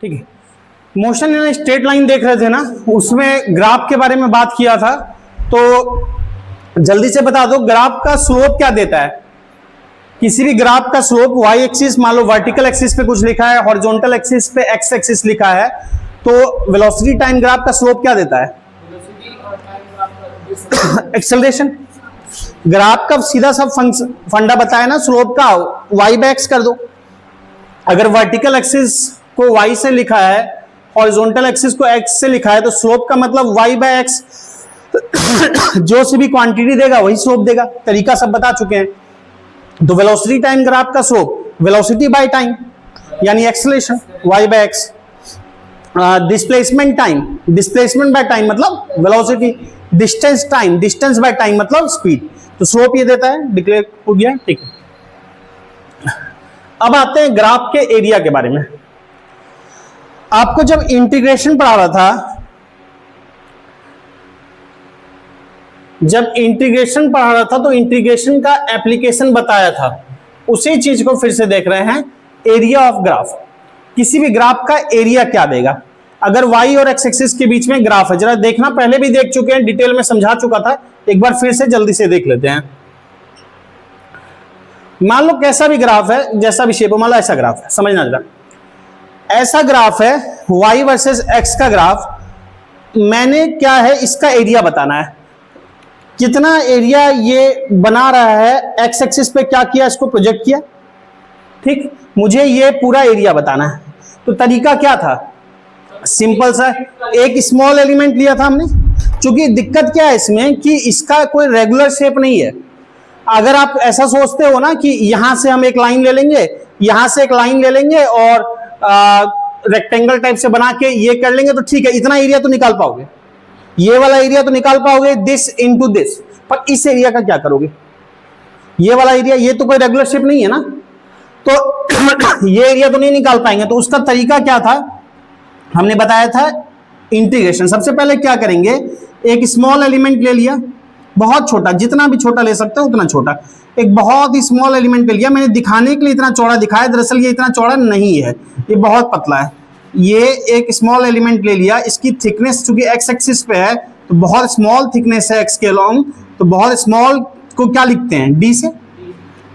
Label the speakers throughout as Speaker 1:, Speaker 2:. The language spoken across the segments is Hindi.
Speaker 1: ठीक है। मोशन इन स्ट्रेट लाइन देख रहे थे ना, उसमें ग्राफ के बारे में बात किया था। तो जल्दी से बता दो ग्राफ का स्लोप क्या देता है। किसी भी ग्राफ का स्लोप वाई एक्सिस, मान लो वर्टिकल एक्सिस पे कुछ लिखा है, हॉरिजॉन्टल एक्सिस पे एक्स एक्सिस लिखा है, तो वेलोसिटी टाइम ग्राफ का स्लोप क्या देता है? एक्सेलरेशन। ग्राफ का सीधा सा फंडा बताया ना स्लोप का, वाई बाय एक्स कर दो। अगर वर्टिकल एक्सिस को वाई से लिखा है, हॉरिजॉन्टल एक्सिस को एक्स से लिखा है, तो स्लोप का मतलब वाई बाय एक्स। जो सी भी क्वांटिटी देगा वही स्लोप देगा। तरीका सब बता चुके हैं। तो वेलोसिटी टाइम ग्राफ का स्लोप वेलोसिटी बाय टाइम यानी acceleration y by X. Displacement time, displacement by time मतलब velocity. Distance time, distance by time मतलब स्पीड। तो स्लोप ये देता है, डिक्लेयर हो गया, ठीक है। अब आते हैं ग्राफ के एरिया के बारे में। आपको जब इंटीग्रेशन पढ़ा रहा था, तो इंटीग्रेशन का एप्लीकेशन बताया था। उसी चीज को फिर से देख रहे हैं। एरिया ऑफ ग्राफ, किसी भी ग्राफ का एरिया क्या देगा। अगर y और x एक्सिस के बीच में ग्राफ है, जरा देखना, पहले भी देख चुके हैं, डिटेल में समझा चुका था, एक बार फिर से जल्दी से देख लेते हैं। मान लो कैसा भी ग्राफ है, जैसा भी शेप हो, मान लो ऐसा ग्राफ है, समझना जरा। ऐसा ग्राफ है y वर्सेस x का ग्राफ। मैंने क्या है, इसका एरिया बताना है। कितना एरिया ये बना रहा है, एक्स एक्सिस पे क्या किया, इसको प्रोजेक्ट किया, ठीक। मुझे ये पूरा एरिया बताना है। तो तरीका क्या था, सिंपल सा, एक स्मॉल एलिमेंट लिया था हमने। क्योंकि दिक्कत क्या है इसमें कि इसका कोई रेगुलर शेप नहीं है। अगर आप ऐसा सोचते हो ना कि यहां से हम एक लाइन ले लेंगे, यहां से एक लाइन ले लेंगे और रेक्टेंगल टाइप से बना के ये कर लेंगे, तो ठीक है, इतना एरिया तो निकाल पाओगे, ये वाला एरिया तो निकाल पाओगे, दिस इनटू दिस। पर इस एरिया का क्या करोगे? ये वाला एरिया, ये तो कोई रेगुलर शेप नहीं है ना, तो ये एरिया तो नहीं निकाल पाएंगे। तो उसका तरीका क्या था, हमने बताया था इंटीग्रेशन। सबसे पहले क्या करेंगे, एक स्मॉल एलिमेंट ले लिया, बहुत छोटा, जितना भी छोटा ले सकते हो उतना छोटा। एक बहुत ही स्मॉल एलिमेंट ले लिया, मैंने दिखाने के लिए इतना चौड़ा दिखाया, दरअसल ये इतना चौड़ा नहीं है, ये बहुत पतला है। ये एक स्मॉल एलिमेंट ले लिया, इसकी थिकनेस चूंकि एक्स एक्सिस पे है तो बहुत स्मॉल थिकनेस है एक्स के अलोंग, तो बहुत स्मॉल को क्या लिखते हैं, डी से।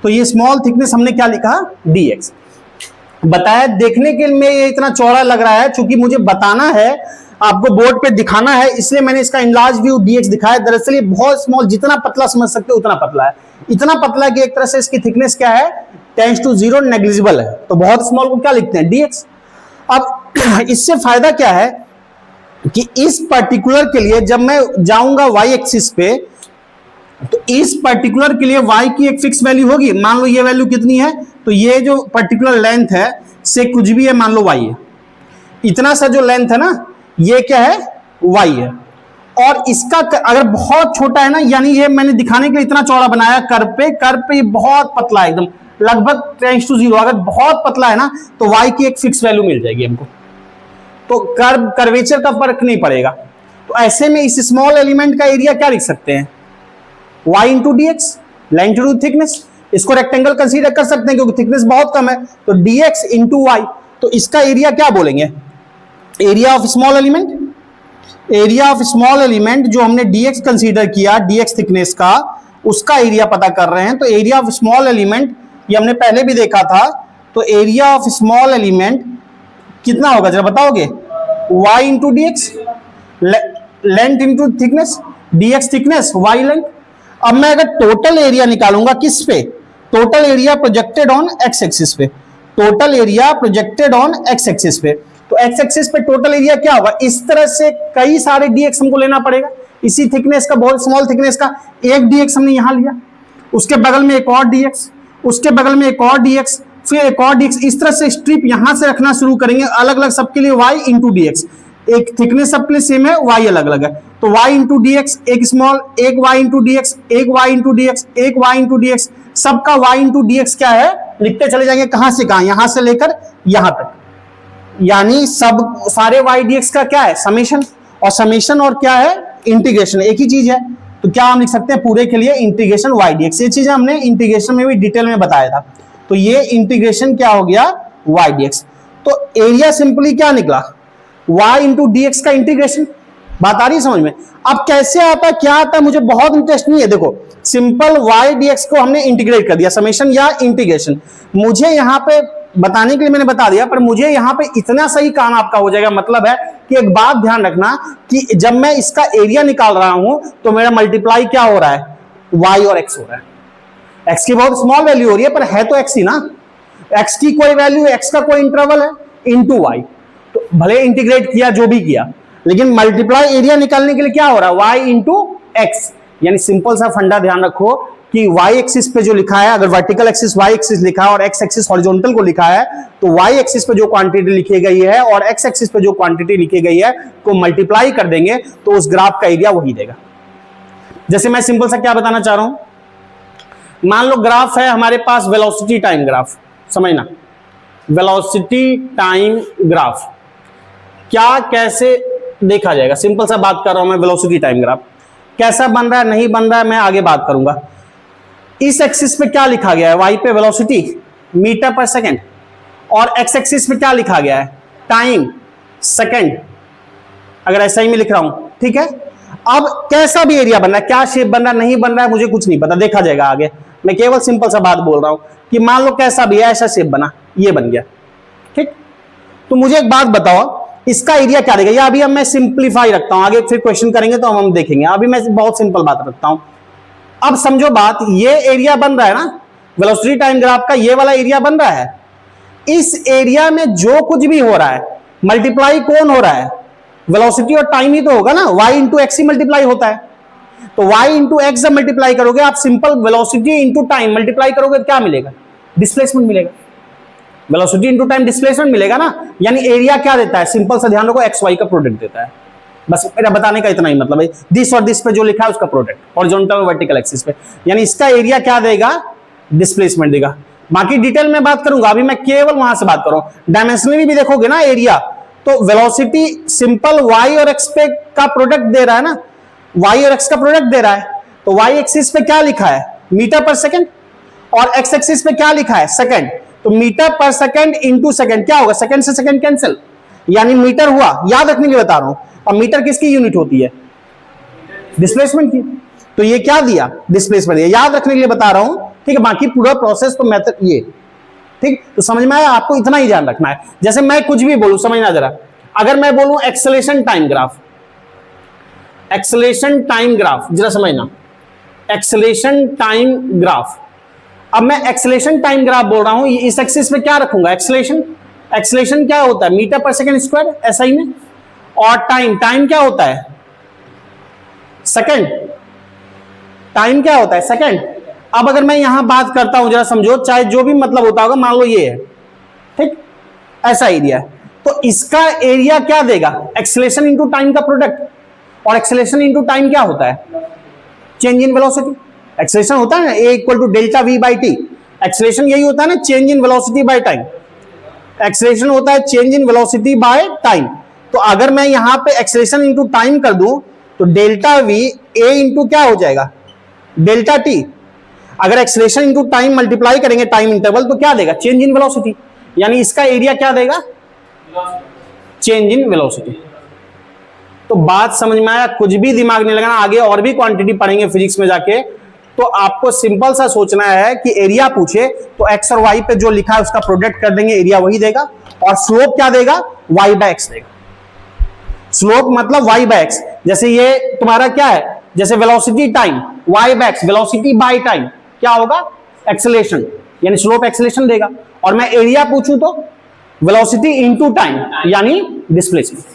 Speaker 1: तो ये स्मॉल थिकनेस हमने क्या लिखा, डी एक्स बताया। देखने के लिए ये इतना चौड़ा लग रहा है, चूंकि मुझे बताना है, आपको बोर्ड पे दिखाना है, इसलिए मैंने इसका इनलार्ज व्यू डी एक्स दिखाया। दरअसल ये बहुत स्मॉल, जितना पतला समझ सकते हो उतना पतला है। इतना पतला कि एक तरह से इसकी थिकनेस क्या है, टेंड्स टू 0, नेग्लिजिबल है। तो बहुत स्मॉल को क्या लिखते हैं, डी एक्स। अब इससे फायदा क्या है कि इस पर्टिकुलर के लिए जब मैं जाऊंगा वाई एक्सिस पे, तो इस पर्टिकुलर के लिए वाई की एक फिक्स वैल्यू होगी। मान लो ये वैल्यू कितनी है, तो ये जो पर्टिकुलर लेंथ है से कुछ भी है, मान लो वाई है, इतना सा जो लेंथ है ना, ये क्या है, वाई है। और इसका अगर बहुत छोटा है ना, यानी ये मैंने दिखाने के लिए इतना चौड़ा बनाया कर्व पे ये बहुत पतला है, एकदम लगभग टेंड्स टू 0। अगर बहुत पतला है ना, तो y की एक फिक्स वैल्यू मिल जाएगी हमको, तो कर्वेचर का फर्क नहीं पड़ेगा। तो ऐसे में इस स्मॉल एलिमेंट का एरिया क्या लिख सकते हैं, y into D x, length to thickness. इसको रेक्टेंगल कंसीडर कर सकते हैं क्योंकि थिकनेस बहुत कम है, तो dx इंटू वाई। तो इसका एरिया क्या बोलेंगे, area of small element. Area of small element जो हमने dx कंसीडर किया, dx थिकनेस का, उसका एरिया पता कर रहे हैं। तो एरिया ऑफ स्मॉल एलिमेंट ये हमने पहले भी देखा था। तो एरिया ऑफ स्मॉल एलिमेंट कितना होगा जरा बताओगे, y into D x, length into thickness, dx thickness, y length. अब मैं अगर टोटल एरिया निकालूंगा किस पे, total area projected on X axis पे, total area projected on X axis पे, तो एक्स एक्सिस पे टोटल एरिया क्या होगा, इस तरह से कई सारे dx हमको लेना पड़ेगा। इसी थिकनेस का, बहुत स्मॉल थिकनेस का एक dx हमने यहां लिया, उसके बगल में एक और dx, उसके बगल में एक और dx, फिर एक और dx। इस तरह से स्ट्रिप यहां से रखना शुरू करेंगे, अलग अलग सबके लिए y इंटू डी एक्स। एक थिकनेस सबके लिए सेम है, y अलग अलग है, तो y इंटू डी एक्स, एक स्मॉल, एक y इंटू डी एक्स, एक y इंटू डी एक्स, एक y इंटू डी एक्स। सबका y इंटू डी एक्स क्या है, लिखते चले जाएंगे, कहां से कहां, यहां से लेकर यहां तक, यानी सब सारे y dx का क्या है, समेशन। और समेशन और क्या है, इंटीग्रेशन, एक ही चीज है। तो क्या हम लिख सकते हैं पूरे के लिए इंटीग्रेशन y dx। ये चीज हमने इंटीग्रेशन में भी डिटेल में बताया था। तो ये इंटीग्रेशन क्या हो गया, y dx। तो तो एरिया सिंपली क्या निकला, y इंटू डी एक्स का इंटीग्रेशन। बात आ रही है समझ में? अब कैसे आता है, क्या आता है, मुझे बहुत इंटरेस्ट नहीं है। देखो सिंपल y dx को हमने इंटीग्रेट कर दिया, समेशन या इंटीग्रेशन। मुझे यहां पे बताने के लिए मैंने बता दिया, पर मुझे यहां पे इतना सही काम आपका हो जाएगा। मतलब है कि एक बात ध्यान रखना कि जब मैं इसका एरिया निकाल रहा हूं तो मेरा मल्टीप्लाई क्या हो रहा है, y और x हो रहा है। x की बहुत स्मॉल वैल्यू हो रही है, पर है तो x ही ना। x की कोई वैल्यू, x का कोई इंटरवल है, इंटू y। तो भले इंटीग्रेट किया जो भी किया, लेकिन मल्टीप्लाई एरिया निकालने के लिए क्या हो रहा है, y इंटू एक्स। यानी सिंपल सा फंडा ध्यान रखो कि y एक्सिस पे जो लिखा है, अगर वर्टिकल एक्सिस y एक्सिस लिखा है और x एक्सिस हॉरिजॉन्टल को लिखा है, तो y एक्सिस पे जो क्वांटिटी लिखी गई है और x एक्सिस पे जो क्वांटिटी लिखी गई है को मल्टीप्लाई कर देंगे तो उस ग्राफ का एरिया वही देगा। जैसे मैं सिंपल सा क्या बताना चाह रहा हूं, मान लो ग्राफ है हमारे पास वेलोसिटी टाइम ग्राफ, समझना वेलोसिटी टाइम ग्राफ क्या कैसे देखा जाएगा। सिंपल सा बात कर रहा हूं मैं, वेलोसिटी टाइम ग्राफ कैसा बन रहा है नहीं बन रहा है मैं आगे बात करूंगा। इस एक्सिस पे क्या लिखा गया है, y पे वेलोसिटी मीटर पर सेकंड, और x एक्सिस पे क्या लिखा गया है, टाइम सेकंड, अगर ऐसा ही मैं लिख रहा हूं, ठीक है। अब कैसा भी एरिया बन रहा है, क्या शेप बन रहा है नहीं बन रहा है मुझे कुछ नहीं पता, देखा जाएगा आगे। मैं केवल सिंपल सा बात बोल रहा हूं कि मान लो कैसा भी है, ऐसा शेप बना, ये बन गया, ठीक। तो मुझे एक बात बताओ, इसका एरिया क्या देगा, या अभी अब मैं सिंपलीफाई रखता हूं, आगे फिर क्वेश्चन करेंगे तो हम देखेंगे। अभी मैं बहुत सिंपल बात रखता हूं। अब समझो बात, ये एरिया बन रहा है ना वेलोसिटी टाइम ग्राफ का, ये वाला एरिया बन रहा है। इस एरिया में जो कुछ भी हो रहा है मल्टीप्लाई कौन हो रहा है, वेलोसिटी और टाइम ही तो होगा ना, y इंटू एक्स ही मल्टीप्लाई होता है। तो y इंटू एक्स जब मल्टीप्लाई करोगे आप, simple velocity into time multiply करोगे, क्या मिलेगा, डिस्प्लेसमेंट मिलेगा। वेलोसिटी इंटू टाइम डिस्प्लेसमेंट मिलेगा ना, यानी एरिया क्या देता है, सिंपल सा ध्यान रखो, एक्स वाई का प्रोडक्ट देता है। बस मेरा बताने का इतना ही मतलब है, दिस और दिस पे जो लिखा है उसका प्रोडक्ट, हॉरिजॉन्टल और वर्टिकल एक्सिस पे, यानी इसका एरिया क्या देगा, डिस्प्लेसमेंट देगा। बाकी डिटेल में बात करूंगा, अभी मैं केवल वहां से बात कर रहा हूं। डायमेंशनली भी देखोगे ना एरिया, तो वेलोसिटी सिंपल y और x पे का प्रोडक्ट दे रहा है ना, y और x का प्रोडक्ट दे रहा है। तो y एक्सिस पे क्या लिखा है, मीटर पर सेकंड, और x एक्सिस पे क्या लिखा है, सेकंड। तो मीटर पर सेकंड इंटू सेकंड क्या होगा, सेकंड से सेकंड कैंसिल, यानी मीटर हुआ। याद रखने के लिए बता रहा हूं, अब मीटर किसकी यूनिट होती है, डिस्प्लेसमेंट की। तो ये क्या दिया, डिस्प्लेसमेंट, याद रखने के लिए बता रहा हूं, ठीक है। बाकी पूरा प्रोसेस तो मेथड ये, ठीक। तो समझ में आया, आपको इतना ही ध्यान रखना है। जैसे मैं कुछ भी बोलूं, समझना जरा, अगर मैं बोलूं acceleration time graph, acceleration time graph जरा समझना, एक्सेलेरेशन टाइम ग्राफ। अब मैं एक्सेलेरेशन टाइम ग्राफ बोल रहा हूं, इस एक्सिस पे क्या रखूंगा, एक्सेलेरेशन। एक्सेलेरेशन क्या होता है, मीटर पर सेकंड स्क्वायर, एसआई में। और टाइम, टाइम क्या होता है, सेकंड। टाइम क्या होता है, सेकंड। अब अगर मैं यहां बात करता हूं, जरा समझो, चाहे जो भी मतलब होता होगा, मान लो ये है, ठीक, ऐसा एरिया, तो इसका एरिया क्या देगा, एक्सेलेरेशन इंटू टाइम का प्रोडक्ट। और एक्सेलेरेशन इंटू टाइम क्या होता है, चेंज इन वेलोसिटी। एक्सेलेरेशन होता है ना, A equal to delta V by T, acceleration यही होता है ना, change in velocity by time. Acceleration होता है change in velocity by time. तो अगर मैं यहां पे एक्सेलेरेशन इंटू टाइम कर दूं, तो डेल्टा वी ए इंटू क्या हो जाएगा, डेल्टा टी। अगर एक्सेलेरेशन इंटू टाइम मल्टीप्लाई करेंगे टाइम इंटरवल, तो क्या देगा, चेंज इन वेलोसिटी, यानी इसका एरिया क्या देगा, चेंज इन वेलोसिटी। तो बात समझ में आया, कुछ भी दिमाग नहीं लगाना, आगे और भी क्वांटिटी पढ़ेंगे फिजिक्स में जाके। तो आपको सिंपल सा सोचना है कि एरिया पूछे तो एक्स और वाई पे जो लिखा है उसका प्रोडक्ट कर देंगे, एरिया वही देगा। और स्लोप क्या देगा, वाई बाय एक्स देगा। स्लोप मतलब वाई बाय एक्स। जैसे ये तुम्हारा क्या है, जैसे velocity time, y by x, velocity by time क्या होगा, एक्सेलेरेशन, यानी स्लोप एक्सेलेरेशन देगा। और मैं एरिया पूछूं तो वेलोसिटी इनटू टाइम, यानी डिस्प्लेसमेंट।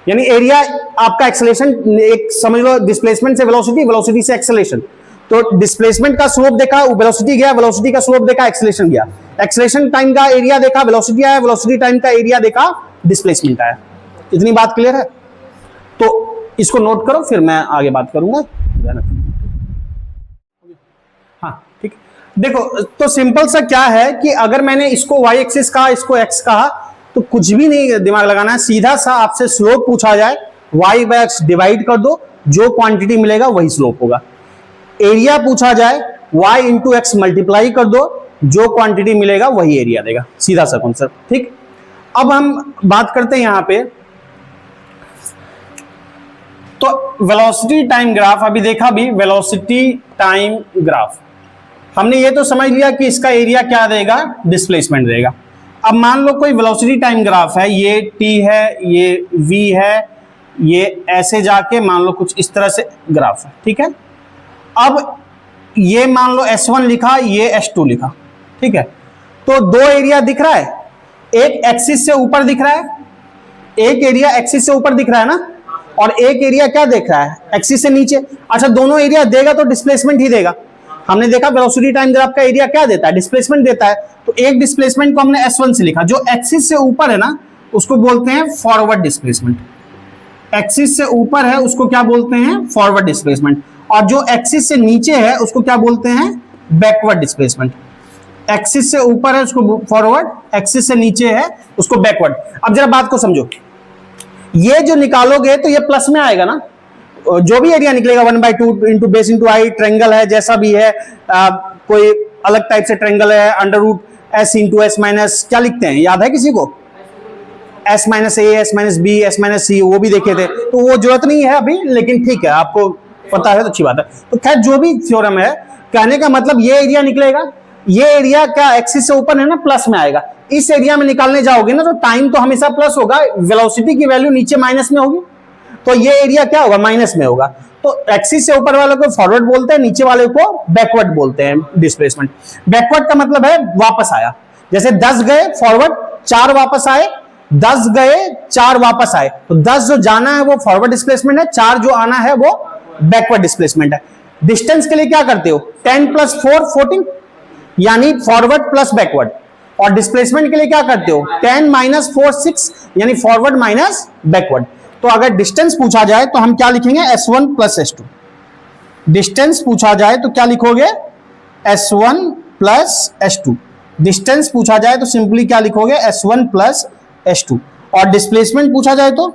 Speaker 1: यानी एरिया आपका एक्सेलेरेशन, एक समझ लो, डिस्प्लेसमेंट से वेलोसिटी, वेलोसिटी से एक्सेलेरेशन। तो डिस्प्लेसमेंट का स्लोप देखा, वेलोसिटी गया, वेलोसिटी का स्लोप देखा, एक्सेलेरेशन गया। एक्सेलेरेशन टाइम का एरिया देखा, वेलोसिटी आया, वेलोसिटी टाइम का एरिया देखा, डिस्प्लेसमेंट आया। इतनी बात क्लियर है? तो इसको नोट करो, फिर मैं आगे बात करूंगा। हाँ ठीक। देखो तो सिंपल सा क्या है कि अगर मैंने इसको y एक्सिस कहा, इसको x कहा, तो कुछ भी नहीं दिमाग लगाना है, सीधा सा आपसे स्लोप पूछा जाए, y बाय x डिवाइड कर दो, जो क्वांटिटी मिलेगा वही स्लोप होगा। एरिया पूछा जाए, y इंटू एक्स मल्टीप्लाई कर दो, जो क्वांटिटी मिलेगा वही एरिया देगा। सीधा सा कॉन्सेप्ट, ठीक। अब हम बात करते हैं यहां पे, तो वेलोसिटी टाइम ग्राफ अभी देखा भी, वेलोसिटी टाइम ग्राफ हमने ये तो समझ लिया कि इसका एरिया क्या देगा, डिस्प्लेसमेंट देगा। अब मान लो कोई वेलोसिटी टाइम ग्राफ है, ये t है, ये v है, ये ऐसे जाके मान लो कुछ इस तरह से ग्राफ है, ठीक है। अब ये मान लो S1 लिखा, ये S2 लिखा, ठीक है। तो दो एरिया दिख रहा है, एक एक्सिस से ऊपर दिख रहा है, एक एरिया एक्सिस से ऊपर दिख रहा है ना, और एक एरिया क्या देख रहा है, एक्सिस से नीचे। अच्छा, दोनों एरिया देगा तो डिस्प्लेसमेंट ही देगा। हमने देखा वेलोसिटी टाइम ग्राफ का एरिया क्या देता है, डिस्प्लेसमेंट देता है। तो एक डिस्प्लेसमेंट को हमने S1 से लिखा, जो एक्सिस से ऊपर है ना उसको बोलते हैं फॉरवर्ड डिस्प्लेसमेंट। एक्सिस से ऊपर है उसको क्या बोलते हैं, फॉरवर्ड डिस्प्लेसमेंट। और जो एक्सिस से नीचे है उसको क्या बोलते हैं, बैकवर्ड डिस्प्लेसमेंट। एक्सिस से ऊपर है उसको फॉरवर्ड, एक्सिस से नीचे है उसको बैकवर्ड। अब जरा बात को समझो, ये जो निकालोगे तो ये प्लस में आएगा ना, जो भी एरिया निकलेगा 1/2 इंटू बेस इंटू आई, ट्रेंगल है जैसा भी है, कोई अलग टाइप से ट्रेंगल है, under root S into S minus, क्या लिखते हैं याद है किसी को, S minus A, S minus B, S minus C, वो भी देखे थे, तो वो जरूरत नहीं है अभी, लेकिन ठीक है आपको पता है तो अच्छी बात है। तो खैर जो भी थ्योरम है, कहने का मतलब ये एरिया निकलेगा, ये एरिया क्या एक्सिस से ऊपर है ना, प्लस में आएगा। इस एरिया में निकालने जाओगे ना तो टाइम तो हमेशा प्लस होगा, वेलोसिटी की वैल्यू नीचे माइनस में होगी, तो ये एरिया क्या होगा, माइनस में होगा। तो एक्सिस से ऊपर वाले को फॉरवर्ड बोलते हैं, नीचे वाले को बैकवर्ड बोलते हैं डिस्प्लेसमेंट। बैकवर्ड का मतलब है वापस आया, जैसे 10 गए फॉरवर्ड, 4 वापस आए, 10 गए 4 वापस आए, तो 10 जो जाना है वो फॉरवर्ड डिस्प्लेसमेंट है, 4 जो आना है वो बैकवर्ड डिस्प्लेसमेंट है। डिस्टेंस के लिए क्या करते हो, 10 + 4 14, यानी फॉरवर्ड प्लस बैकवर्ड। और डिस्प्लेसमेंट के लिए क्या करते हो, 10 - 4 6, यानी फॉरवर्ड माइनस बैकवर्ड। तो अगर डिस्टेंस पूछा जाए तो हम क्या लिखेंगे, S1 + S2। डिस्टेंस पूछा जाए तो क्या लिखोगे, S1 + S2। डिस्टेंस पूछा जाए तो सिंपली क्या लिखोगे, S1 + S2। और डिस्प्लेसमेंट पूछा जाए तो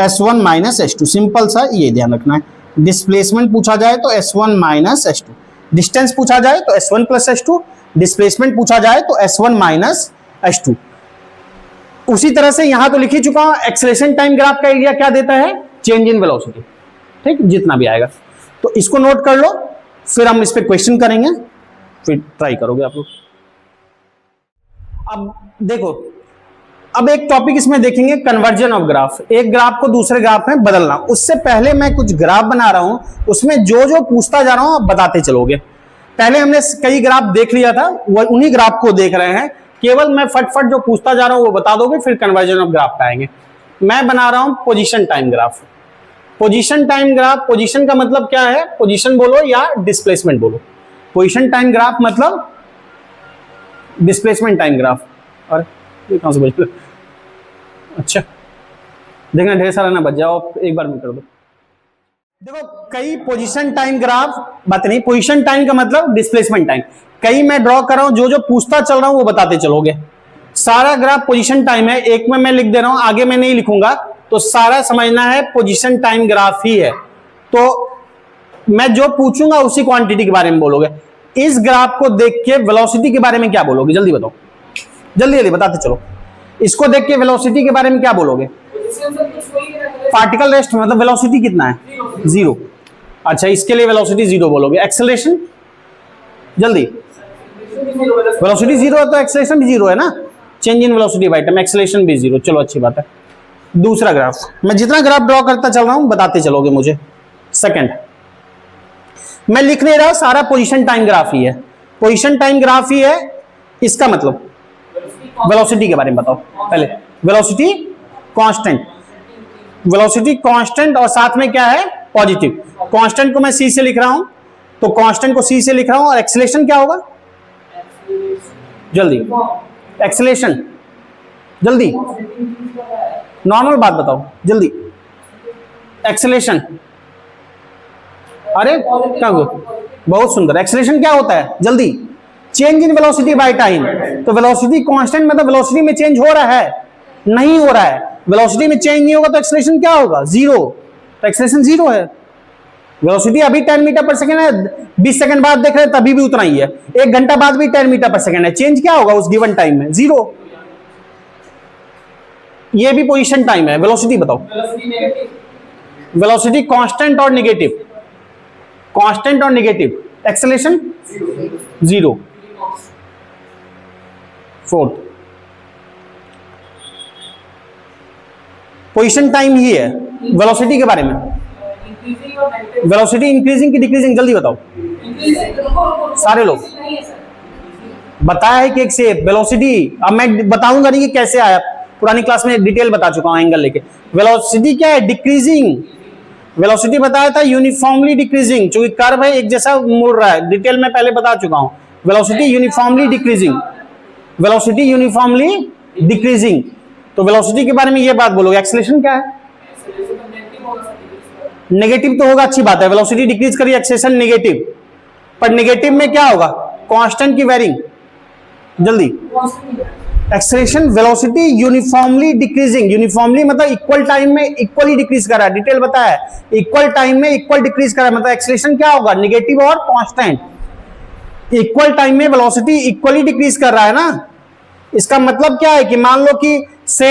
Speaker 1: S1 - S2। सिंपल सा ये ध्यान रखना है, डिस्प्लेसमेंट पूछा जाए तो S1 - S2, डिस्टेंस पूछा जाए तो S1 + S2, डिस्प्लेसमेंट पूछा जाए तो S1 - S2। उसी तरह से यहां तो लिख ही चुका हूं, एक्सेलरेशन टाइम ग्राफ का एरिया क्या देता है, चेंज इन वेलोसिटी, ठीक, जितना भी आएगा। तो इसको नोट कर लो, फिर हम इस पे क्वेश्चन करेंगे, फिर ट्राई करोगे आप लोग। अब देखो, अब एक टॉपिक इसमें देखेंगे, कन्वर्जन ऑफ ग्राफ, एक ग्राफ को दूसरे ग्राफ में बदलना। उससे पहले मैं कुछ ग्राफ बना रहा हूं, उसमें जो जो पूछता जा रहा हूं आप बताते चलोगे। पहले हमने कई ग्राफ देख लिया था, वो उन्हीं ग्राफ को देख रहे हैं, केवल मैं फटफट जो पूछता जा रहा हूं वो बता दोगे, फिर कन्वर्जन ऑफ ग्राफ पे आएंगे। मैं बना रहा हूं position time graph. Position time graph, position का मतलब क्या है, पोजीशन बोलो या डिस्प्लेसमेंट बोलो। पोजीशन टाइम ग्राफ मतलब डिस्प्लेसमेंट टाइम ग्राफ। और ये कहां से बच, अच्छा देखना ढेर सारा ना बच जाओ, एक बार में कर दो। देखो कई पोजीशन टाइम ग्राफ, बात नहीं, पोजीशन टाइम का मतलब डिस्प्लेसमेंट टाइम, कई मैं ड्रॉ कर रहा हूं, जो जो पूछता चल रहा हूं वो बताते चलोगे। सारा ग्राफ पोजीशन टाइम है, एक में मैं लिख दे रहा हूं, आगे मैं नहीं लिखूंगा, तो सारा समझना है पोजीशन टाइम ग्राफ ही है। तो मैं जो पूछूंगा उसी क्वांटिटी के बारे में बोलोगे। इस ग्राफ को देख के वेलोसिटी के बारे में क्या बोलोगे, जल्दी बताओ, जल्दी जल्दी बताते चलो। इसको देख के वेलोसिटी के बारे में क्या बोलोगे, पार्टिकल रेस्ट, मतलब वेलोसिटी कितना है, 0। अच्छा, इसके लिए वेलोसिटी 0 बोलोगे। एक्सेलरेशन, जल्दी, वेलोसिटी 0 है तो एक्सेलरेशन भी 0 है ना, change in velocity by time, acceleration भी 0। चलो अच्छी बात है। दूसरा ग्राफ, मैं जितना ग्राफ ड्रॉ करता चल रहा हूं बताते चलोगे मुझे। सेकंड, मैं लिख नहीं रहा, सारा पोजीशन टाइम ग्राफ ही है, पोजीशन टाइम ग्राफ ही है। इसका मतलब वेलोसिटी के बारे में बताओ पहले। वेलोसिटी कांस्टेंट, वेलोसिटी कांस्टेंट, और साथ में क्या है, पॉजिटिव। कांस्टेंट को मैं सी से लिख रहा हूं, तो कांस्टेंट को सी से लिख रहा हूं। और एक्सेलरेशन क्या होगा, जल्दी, एक्सेलरेशन जल्दी, नॉर्मल बात बताओ जल्दी, एक्सेलरेशन। अरे क्या हुआ, बहुत सुंदर। एक्सेलरेशन क्या होता है, जल्दी, change in velocity by time. तो वेलोसिटी कांस्टेंट मतलब वेलोसिटी में चेंज हो रहा है, नहीं हो रहा है, वेलोसिटी में चेंज नहीं होगा तो एक्सेलरेशन क्या होगा, 0। तो एक्सेलरेशन 0 है। वेलोसिटी अभी 10 मीटर पर सेकंड है, 20 सेकंड बाद देख रहे हैं तभी भी उतना ही है, 1 घंटा बाद भी 10 मीटर पर सेकंड है, चेंज क्या होगा उस गिवन टाइम में, 0। ये भी पोजीशन टाइम है। वेलोसिटी बताओ। वेलोसिटी कांस्टेंट और नेगेटिव, कांस्टेंट और negative. Acceleration 0। Fourth position time ही है। वेलोसिटी के बारे में, वेलोसिटी इंक्रीजिंग की डिक्रीजिंग, जल्दी बताओ सारे लोग। बताया है कि एक से वेलोसिटी, अब मैं बताऊंगा नहीं कि कैसे आया, पुरानी क्लास में डिटेल बता चुका हूं एंगल लेके। वेलोसिटी क्या है? डिक्रीजिंग। वेलोसिटी बताया था यूनिफॉर्मली डिक्रीजिंग, क्योंकि कर्व है एक जैसा मुड़ रहा है, डिटेल में पहले बता चुका हूं। Velocity uniformly decreasing, velocity uniformly decreasing. तो वेलोसिटी के बारे में ये बात बोलोगे। एक्सेलरेशन क्या है? नेगेटिव तो होगा, अच्छी बात है। वेलोसिटी डिक्रीज करिए, एक्सेलरेशन नेगेटिव। पर नेगेटिव में क्या होगा? कांस्टेंट की वेरिंग, जल्दी। Acceleration velocity uniformly decreasing, uniformly मतलब इक्वल टाइम में इक्वली डिक्रीज कर रहा है, डिटेल बताया है। इक्वल टाइम में इक्वल डिक्रीज कर रहा है, मतलब एक्सेलरेशन क्या होगा? नेगेटिव और कांस्टेंट। इक्वल टाइम में वेलोसिटी इक्वली डिक्रीज कर रहा है ना। इसका मतलब क्या है कि मान लो कि से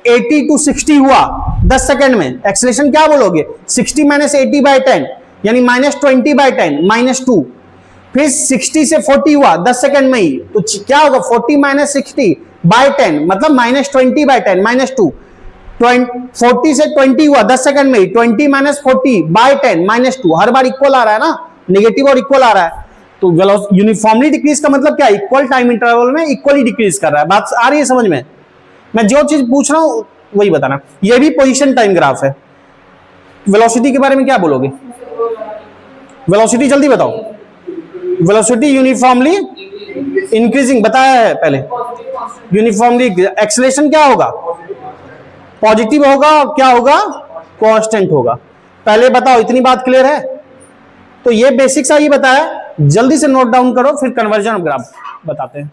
Speaker 1: 80 to 60 हुआ 10 सेकंड में, एक्सेलरेशन क्या बोलोगे? 60 माइनस 80/10 यानी -20/10 -2। फिर 60 से 40 हुआ 10 सेकंड में ही, तो क्या होगा? 40 माइनस 60/10 मतलब -20/10 -2। 40 से 20 हुआ 10 सेकंड में ही, 20 माइनस 40/10 -2। हर बार इक्वल आ रहा है ना, नेगेटिव और इक्वल आ रहा है। तो यूनिफॉर्मली डिक्रीज का मतलब क्या? इक्वल टाइम इंटरवल में इक्वली डिक्रीज कर रहा है। बात आ रही है समझ में? मैं जो चीज पूछ रहा हूं वही बताना। ये भी पोजीशन टाइम ग्राफ है। वेलोसिटी के बारे में क्या बोलोगे? वेलोसिटी जल्दी बताओ। वेलोसिटी यूनिफॉर्मली इंक्रीजिंग बताया है पहले, यूनिफॉर्मली। एक्सेलरेशन क्या होगा? पॉजिटिव होगा। और क्या होगा? कांस्टेंट होगा। पहले बताओ, इतनी बात क्लियर है? तो ये बेसिक सा ही बताया, जल्दी से नोट डाउन करो, फिर कन्वर्जन ऑफ ग्राफ बताते हैं।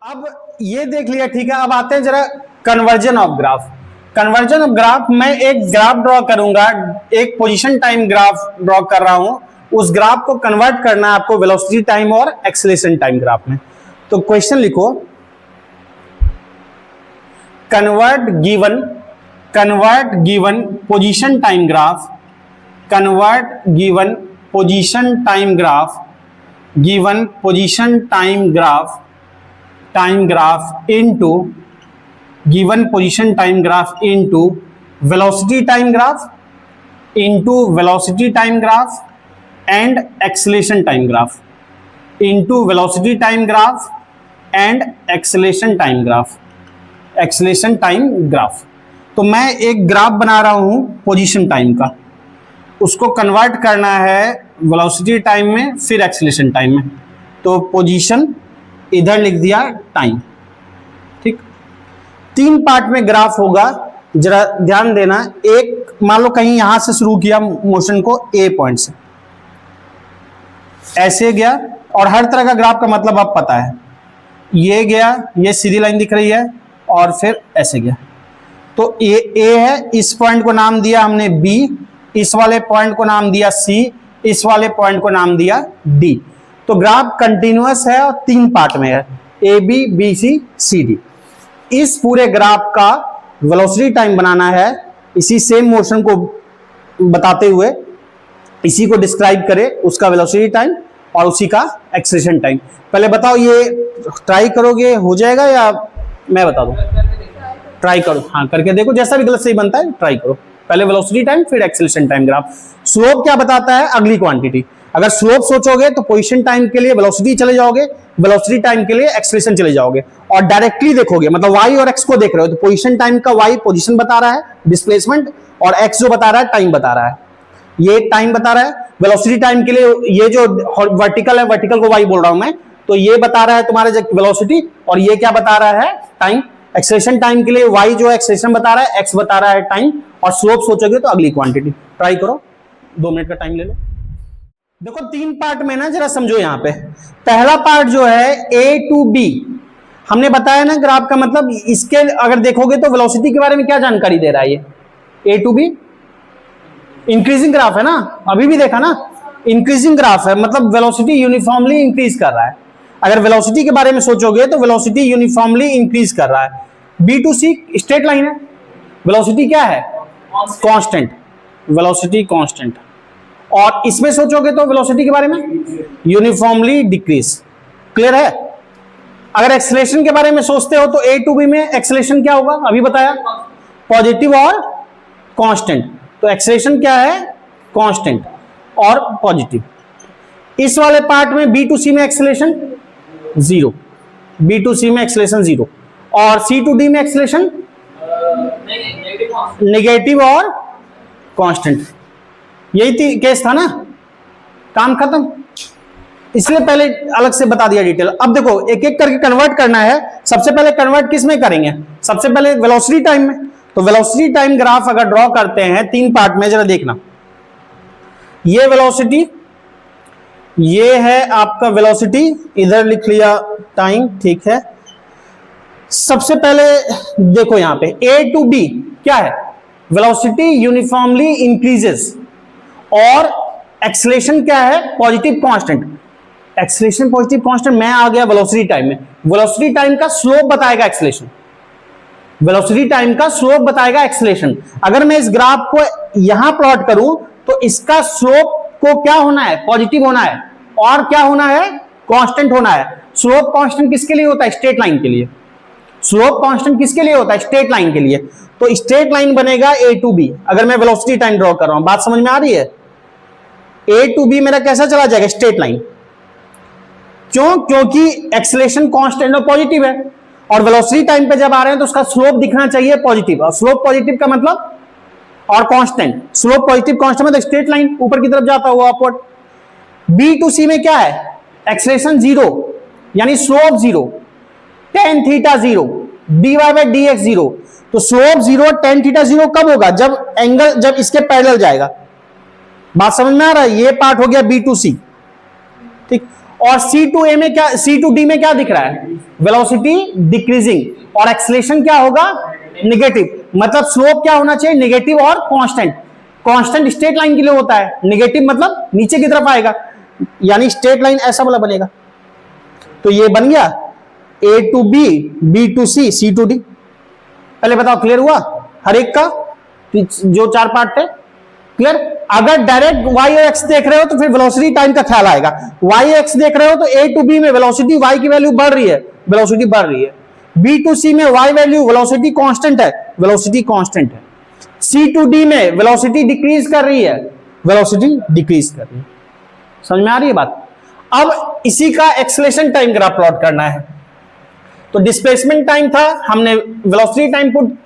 Speaker 1: अब ये देख लिया, ठीक है। अब आते हैं जरा conversion of graph. Conversion of graph, मैं एक ग्राफ ड्रॉ करूंगा, एक पोजीशन टाइम ग्राफ ड्रॉ कर रहा हूं। उस ग्राफ को कन्वर्ट करना है आपको वेलोसिटी टाइम और एक्सेलरेशन टाइम ग्राफ में। तो क्वेश्चन लिखो, convert given position time graph, convert given position time graph, given position time graph into given position time graph into velocity time graph into velocity time graph and acceleration time graph into velocity time graph and acceleration time graph, acceleration time graph। तो मैं एक ग्राफ बना रहा हूं पोजीशन टाइम का, उसको कन्वर्ट करना है वेलोसिटी टाइम में, फिर एक्सेलरेशन टाइम में। तो पोजीशन इधर लिख दिया, टाइम, ठीक। 3 पार्ट में ग्राफ होगा, जरा ध्यान देना। एक मान लो कहीं यहां से शुरू किया मोशन को, ए पॉइंट से ऐसे गया, और हर तरह का ग्राफ का मतलब आप पता है, ये गया, ये सीधी लाइन दिख रही है, और फिर ऐसे गया। तो ए है, इस पॉइंट को नाम दिया हमने बी, इस वाले पॉइंट को नाम दिया सी, इस वाले पॉइंट को नाम दिया डी। तो ग्राफ कंटिन्यूअस है और 3 पार्ट में है, A B B C C D. इस पूरे ग्राफ का वेलोसिटी टाइम बनाना है, इसी सेम मोशन को बताते हुए इसी को डिस्क्राइब करे, उसका वेलोसिटी टाइम और उसी का एक्सेलरेशन टाइम। पहले बताओ, ये ट्राई करोगे, हो जाएगा या मैं बता दूं? ट्राई करो, हाँ करके देखो, जैसा भी गलत सही बनता है ट्राई करो। पहले वेलोसिटी टाइम फिर एक्सेलरेशन टाइम ग्राफ। स्लोप क्या बताता है? अगली क्वांटिटी। अगर स्लोप सोचोगे तो पोजीशन टाइम के लिए वेलोसिटी चले जाओगे, वेलोसिटी टाइम के लिए एक्सेलरेशन चले जाओगे, और डायरेक्टली देखोगे, मतलब y और x को देख रहे हो, तो पोजीशन टाइम का y पोजीशन बता रहा है, डिस्प्लेसमेंट, और x जो बता रहा है टाइम बता रहा है, ये टाइम बता रहा है। वेलोसिटी टाइम के लिए ये जो वर्टिकल है, वर्टिकल को y बोल रहा हूं मैं, तो ये बता रहा है तुम्हारे वेलोसिटी, और ये क्या बता रहा है? टाइम। एक्सेलरेशन टाइम के लिए y जो एक्सेलरेशन बता रहा है, x बता रहा है टाइम, और स्लोप सोचोगे तो अगली क्वांटिटी। ट्राई करो, 2 मिनट का टाइम ले लो। देखो 3 पार्ट में ना, जरा समझो। यहां पे पहला पार्ट जो है A to B, हमने बताया ना ग्राफ का मतलब, इसके अगर देखोगे तो वेलोसिटी के बारे में क्या जानकारी दे रहा है? ये A to B increasing graph है ना, अभी भी देखा ना, इंक्रीजिंग ग्राफ है, मतलब वेलोसिटी यूनिफॉर्मली इंक्रीज कर रहा है। अगर वेलोसिटी के बारे में सोचोगे तो वेलोसिटी यूनिफॉर्मली इंक्रीज कर रहा है। B to C straight line है, वेलोसिटी क्या है, कांस्टेंट, वेलोसिटी कांस्टेंट। और इसमें सोचोगे तो वेलोसिटी के बारे में यूनिफॉर्मली डिक्रीज। क्लियर है? अगर एक्सेलरेशन के बारे में सोचते हो तो ए टू बी में एक्सेलरेशन क्या होगा, अभी बताया, पॉजिटिव और कांस्टेंट। तो एक्सेलरेशन क्या है, कांस्टेंट और पॉजिटिव। इस वाले पार्ट में बी टू सी में एक्सेलरेशन जीरो, बी टू सी में एक्सेलरेशन जीरो, और सी टू डी में एक्सेलरेशन नेगेटिव और कांस्टेंट। यही केस था ना, काम खत्म। इसलिए पहले अलग से बता दिया डिटेल। अब देखो एक एक करके कन्वर्ट करना है। सबसे पहले कन्वर्ट किस में करेंगे, सबसे पहले वेलोसिटी टाइम में। तो वेलोसिटी टाइम ग्राफ अगर ड्रॉ करते हैं तीन पार्ट में, जरा देखना, ये वेलोसिटी, ये है आपका वेलोसिटी, इधर लिख लिया टाइम, ठीक है। सबसे पहले देखो यहां पे ए टू बी क्या है, वेलोसिटी यूनिफॉर्मली इंक्रीजेस, और एक्सेलरेशन क्या है, positive constant. Acceleration positive constant, मैं आ गया वेलोसिटी टाइम में। वेलोसिटी टाइम का स्लोप बताएगा एक्सेलरेशन, वेलोसिटी टाइम का स्लोप बताएगा एक्सेलरेशन। अगर मैं इस ग्राफ को यहां प्लॉट करूं तो इसका स्लोप को क्या होना है, पॉजिटिव होना है, और क्या होना है, कांस्टेंट होना है। स्लोप कांस्टेंट किसके लिए होता है, स्ट्रेट लाइन के लिए। स्लोप कांस्टेंट किसके लिए होता है, स्ट्रेट लाइन के लिए। तो स्ट्रेट लाइन बनेगा ए टू बी। अगर मैं वेलोसिटी टाइम ड्रॉ कर रहा हूं, बात समझ में आ रही है? ए टू बी मेरा कैसा चला जाएगा, स्ट्रेट लाइन। क्यों? क्योंकि एक्सेलरेशन कांस्टेंट और पॉजिटिव है, और वेलोसिटी टाइम पे जब आ रहे हैं तो उसका स्लोप दिखना चाहिए पॉजिटिव, और स्लोप पॉजिटिव का मतलब, और कांस्टेंट, स्लोप पॉजिटिव कांस्टेंट मतलब स्ट्रेट लाइन ऊपर की तरफ जाता हुआ अपवर्ड। बी टू सी में क्या है, एक्सेलरेशन जीरो, यानी slope zero, tan theta zero, D Y by D X zero. तो slope zero, tan theta zero कब होगा, जब एंगल, जब इसके पैरेलल जाएगा। बात समझ में आ रहा है? ये पार्ट हो गया बी टू सी, ठीक। और सी टू ए में क्या, सी टू डी में क्या दिख रहा है, वेलोसिटी डिक्रीजिंग, और एक्सेलरेशन क्या होगा, नेगेटिव। मतलब स्लोप क्या होना चाहिए, नेगेटिव और कांस्टेंट। कांस्टेंट स्ट्रेट लाइन के लिए होता है, नेगेटिव मतलब नीचे की तरफ आएगा, यानी स्ट्रेट लाइन ऐसा वाला बनेगा। तो ये बन गया A to B, B to C, C to D. पहले बताओ क्लियर हुआ हर एक का, जो चार पार्ट थे, क्लियर? अगर डायरेक्ट वाई और एक्स देख रहे हो तो फिर वेलोसिटी टाइम का ख्याल आएगा। वाई एक्स देख रहे हो तो ए टू बी में वेलोसिटी वाई की वैल्यू बढ़ रही है, वेलोसिटी बढ़ रही है। बी टू सी में वाई वैल्यू, वेलोसिटी कांस्टेंट है, वेलोसिटी कांस्टेंट है। सी टू डी में वेलोसिटी डिक्रीज कर रही है, वेलोसिटी डिक्रीज कर रही है। समझ में आ रही है बात? अब इसी का एक्सेलरेशन टाइम ग्राफ प्लॉट करना है। तो डिस्प्लेसमेंट टाइम था, हमने वेलोसिटी टाइम पुट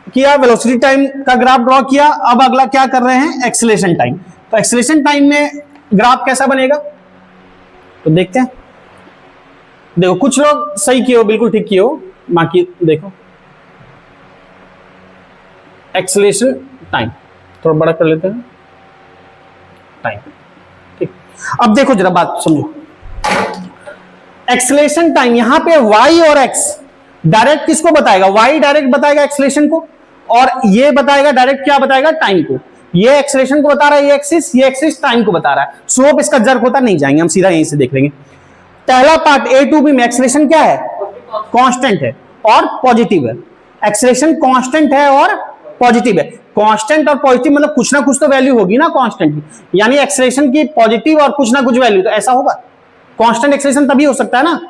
Speaker 1: किया, वेलोसिटी टाइम का ग्राफ ड्रॉ किया। अब अगला क्या कर रहे हैं, एक्सेलरेशन टाइम। तो एक्सेलरेशन टाइम में ग्राफ कैसा बनेगा, तो देखते हैं। देखो कुछ लोग सही किए हो, बिल्कुल ठीक किए हो, बाकी देखो एक्सेलरेशन टाइम थोड़ा बड़ा कर लेते हैं, टाइम, ठीक। अब देखो जरा बात समझो, एक्सेलरेशन टाइम यहां पे y और x डायरेक्ट किसको बताएगा, y डायरेक्ट बताएगा एक्सेलरेशन को, और ये बताएगा डायरेक्ट क्या बताएगा, टाइम को। ये एक्सेलरेशन को बता रहा है, ये एक्सिस टाइम को बता रहा है। स्लोप इसका जर्क होता नहीं जाएंगे, हम सीधा यहीं से देख लेंगे। पहला पार्ट ए टू बी में एक्सेलरेशन क्या है, कांस्टेंट है और पॉजिटिव है। एक्सेलरेशन कांस्टेंट है और पॉजिटिव है। कांस्टेंट और पॉजिटिव मतलब कुछ ना कुछ तो वैल्यू होगी ना कांस्टेंट की, यानी एक्सेलरेशन की पॉजिटिव और कुछ ना कुछ वैल्यू, तो ऐसा होगा। कांस्टेंट एक्सेलरेशन तभी हो सकता है ना,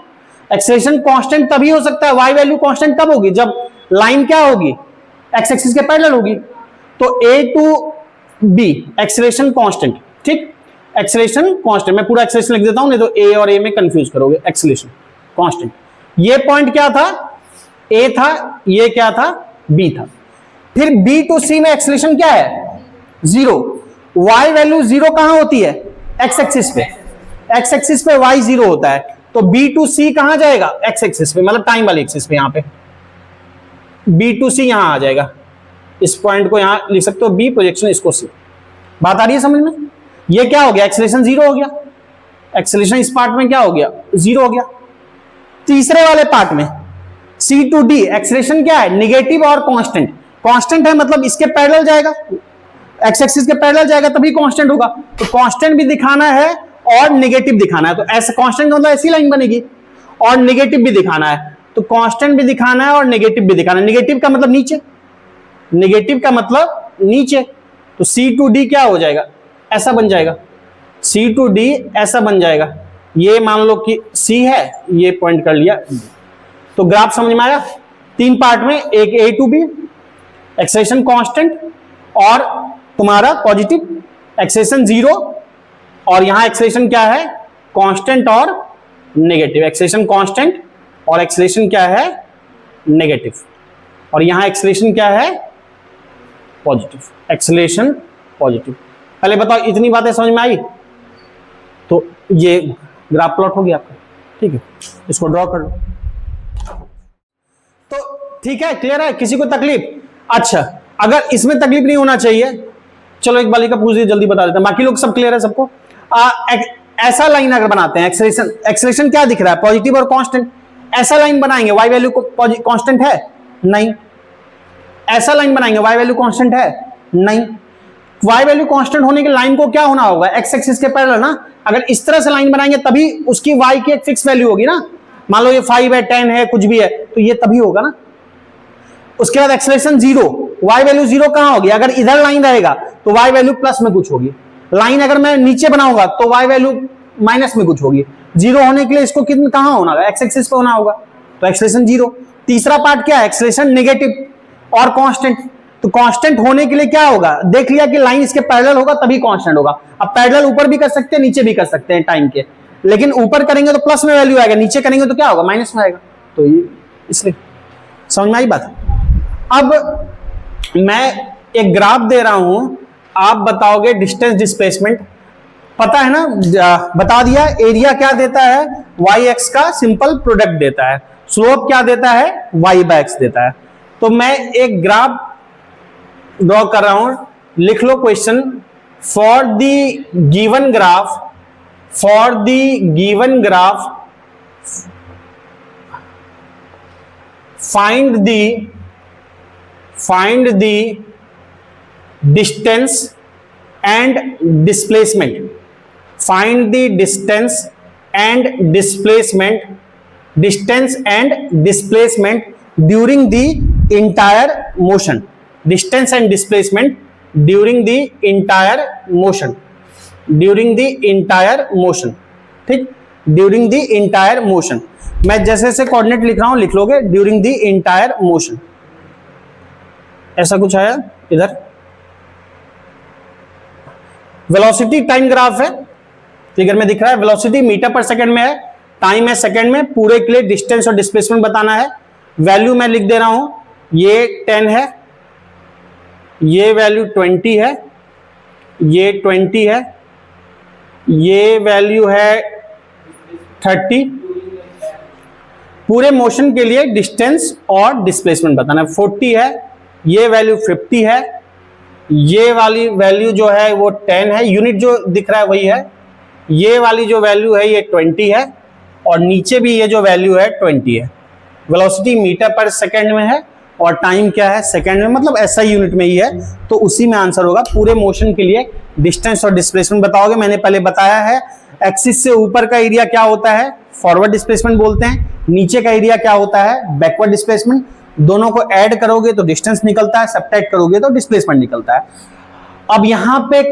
Speaker 1: एक्सेलरेशन कांस्टेंट तभी हो सकता है, वाई वैल्यू कांस्टेंट कब होगी, जब लाइन क्या होगी, एक्स एक्सिस के पैरेलल होगी। तो ए टू बी एक्सेलरेशन कांस्टेंट, ठीक, एक्सेलरेशन कांस्टेंट। मैं पूरा एक्सेलरेशन लिख देता हूं, नहीं तो ए और ए में कंफ्यूज करोगे। एक्सेलरेशन कांस्टेंट, ये पॉइंट क्या था, ए था, ये क्या था, बी था। फिर बी टू सी में एक्सेलरेशन क्या है, जीरो। वाई वैल्यू जीरो कहां होती है, एक्स एक्सिस पे, एक्स एक्सिस पे वाई जीरो होता है। तो बी टू सी कहां जाएगा, एक्स एक्सिस पे, मतलब टाइम वाले एक्सिस पे। यहां पे बी टू सी यहां आ जाएगा, इस पॉइंट को यहां लिख सकते हो बी, प्रोजेक्शन इसको सी। बात आ रही है समझ में? ये क्या हो गया, एक्सेलरेशन जीरो हो गया। एक्सेलरेशन इस पार्ट में क्या हो गया, जीरो हो गया। तीसरे वाले पार्ट में सी टू डी एक्सेलरेशन क्या है, निगेटिव और कांस्टेंट। कांस्टेंट है मतलब इसके पैरेलल जाएगा, एक्स एक्सिस के पैरेलल जाएगा तभी कांस्टेंट होगा। तो कांस्टेंट भी दिखाना है और नेगेटिव दिखाना है। तो ऐसे कांस्टेंट का मतलब ऐसी लाइन बनेगी, और नेगेटिव भी दिखाना है। तो कांस्टेंट भी दिखाना है और नेगेटिव भी दिखाना है। नेगेटिव का मतलब नीचे, नेगेटिव का मतलब नीचे, तो C2D क्या हो जाएगा, ऐसा बन जाएगा, C2D ऐसा बन जाएगा। ये मान लो कि C है, ये पॉइंट कर लिया। तो ग्राफ समझ में आया? 3 पार्ट में, एक A to B, acceleration constant और तुम्हारा पॉजिटिव, एक्सेलेरेशन 0, और यहां एक्सेलेरेशन क्या है, कांस्टेंट और नेगेटिव, एक्सेलेरेशन कांस्टेंट और एक्सेलेरेशन क्या है, नेगेटिव, और यहां एक्सेलेरेशन क्या है, पॉजिटिव, एक्सेलेरेशन पॉजिटिव। पहले बताओ इतनी बातें समझ में आई? तो ये ग्राफ प्लॉट हो गया आपका, ठीक है, इसको ड्रॉ कर लो। तो ठीक है, क्लियर है, किसी को तकलीफ? अच्छा, अगर इसमें तकलीफ नहीं होना चाहिए, चलो एक बालिका पूछ दी, जल्दी बता देते हैं, बाकी लोग सब क्लियर है सबको? ऐसा लाइन अगर बनाते हैं, एक्सेलेरेशन, एक्सेलेरेशन क्या दिख रहा है, पॉजिटिव और कांस्टेंट, ऐसा लाइन बनाएंगे, वाई वैल्यू कांस्टेंट है नहीं, ऐसा लाइन बनाएंगे, वाई वैल्यू कांस्टेंट है नहीं। वाई वैल्यू कांस्टेंट होने के लाइन को क्या होना होगा, एक्स एक्सिस के पैरेलल ना। अगर इस तरह से लाइन बनाएंगे तभी उसकी वाई की एक फिक्स वैल्यू होगी ना, मान लो ये 5 है, 10 है, कुछ भी है, तो ये तभी होगा ना। उसके बाद एक्सेलेरेशन 0, वाई वैल्यू 0 कहां होगी, अगर इधर लाइन रहेगा तो वाई वैल्यू प्लस में कुछ होगी, लाइन अगर मैं नीचे बनाऊंगा तो वाई वैल्यू माइनस में कुछ होगी। 0 होने के लिए इसको कितना कहां होना होगा, एक्स एक्सिस पे होना होगा, तो एक्सेलेरेशन 0। तीसरा पार्ट क्या है, एक्सेलेरेशन नेगेटिव और कांस्टेंट, तो कांस्टेंट होने के लिए क्या होगा, देख लिया कि लाइन इसके पैरेलल होगा तभी कांस्टेंट होगा। अब पैरेलल ऊपर भी कर सकते हैं, नीचे भी कर सकते हैं टाइम के, लेकिन ऊपर करेंगे तो प्लस में वैल्यू आएगा, नीचे करेंगे तो क्या होगा, माइनस में आएगा। तो ये इसलिए समझ में आई बात? अब मैं एक ग्राफ दे रहा हूं, आप बताओगे डिस्टेंस डिस्प्लेसमेंट, पता है ना, बता दिया। एरिया क्या देता है, वाई एक्स का सिंपल प्रोडक्ट देता है, स्लोप क्या देता है, वाई बाय एक्स देता है। तो मैं एक ग्राफ ड्रॉ कर रहा हूं, लिख लो question, for the given graph, for the given graph find the distance and displacement, find the distance and displacement, distance and displacement during the entire motion, distance and displacement during the entire motion, during the entire motion, ठीक, during the entire motion। मैं जैसे जैसे कोऑर्डिनेट लिख रहा हूं लिख लोगे, ड्यूरिंग द इंटायर मोशन, ऐसा कुछ आया इधर। वेलोसिटी टाइम ग्राफ है, फिगर में दिख रहा है, वेलोसिटी मीटर पर सेकंड में है, टाइम है सेकंड में, पूरे के लिए डिस्टेंस और डिस्प्लेसमेंट बताना है। वैल्यू मैं लिख दे रहा हूं, ये 10 है, ये वैल्यू 20 है, ये 20 है, ये वैल्यू है 30। पूरे मोशन के लिए डिस्टेंस और डिस्प्लेसमेंट बताना है। 40 है, ये वैल्यू 50 है, ये वाली वैल्यू जो है वो 10 है, यूनिट जो दिख रहा है वही है, ये वाली जो वैल्यू है ये 20 है, और नीचे भी ये जो वैल्यू है 20 है। वेलोसिटी मीटर पर सेकंड में है और टाइम क्या है, सेकंड में, मतलब ऐसा यूनिट में ही है, तो उसी में आंसर होगा। पूरे मोशन के लिए डिस्टेंस और डिस्प्लेसमेंट बताओगे, मैंने पहले बताया है। एक्सिस से ऊपर का एरिया क्या होता है, फॉरवर्ड डिस्प्लेसमेंट बोलते हैं, नीचे का एरिया क्या होता है, बैकवर्ड डिस्प्लेसमेंट। दोनों को ऐड करोगे तो डिस्टेंस निकलता है, सब्ट्रैक्ट करोगे तो डिस्प्लेसमेंट निकलता है। अब यहाँ पे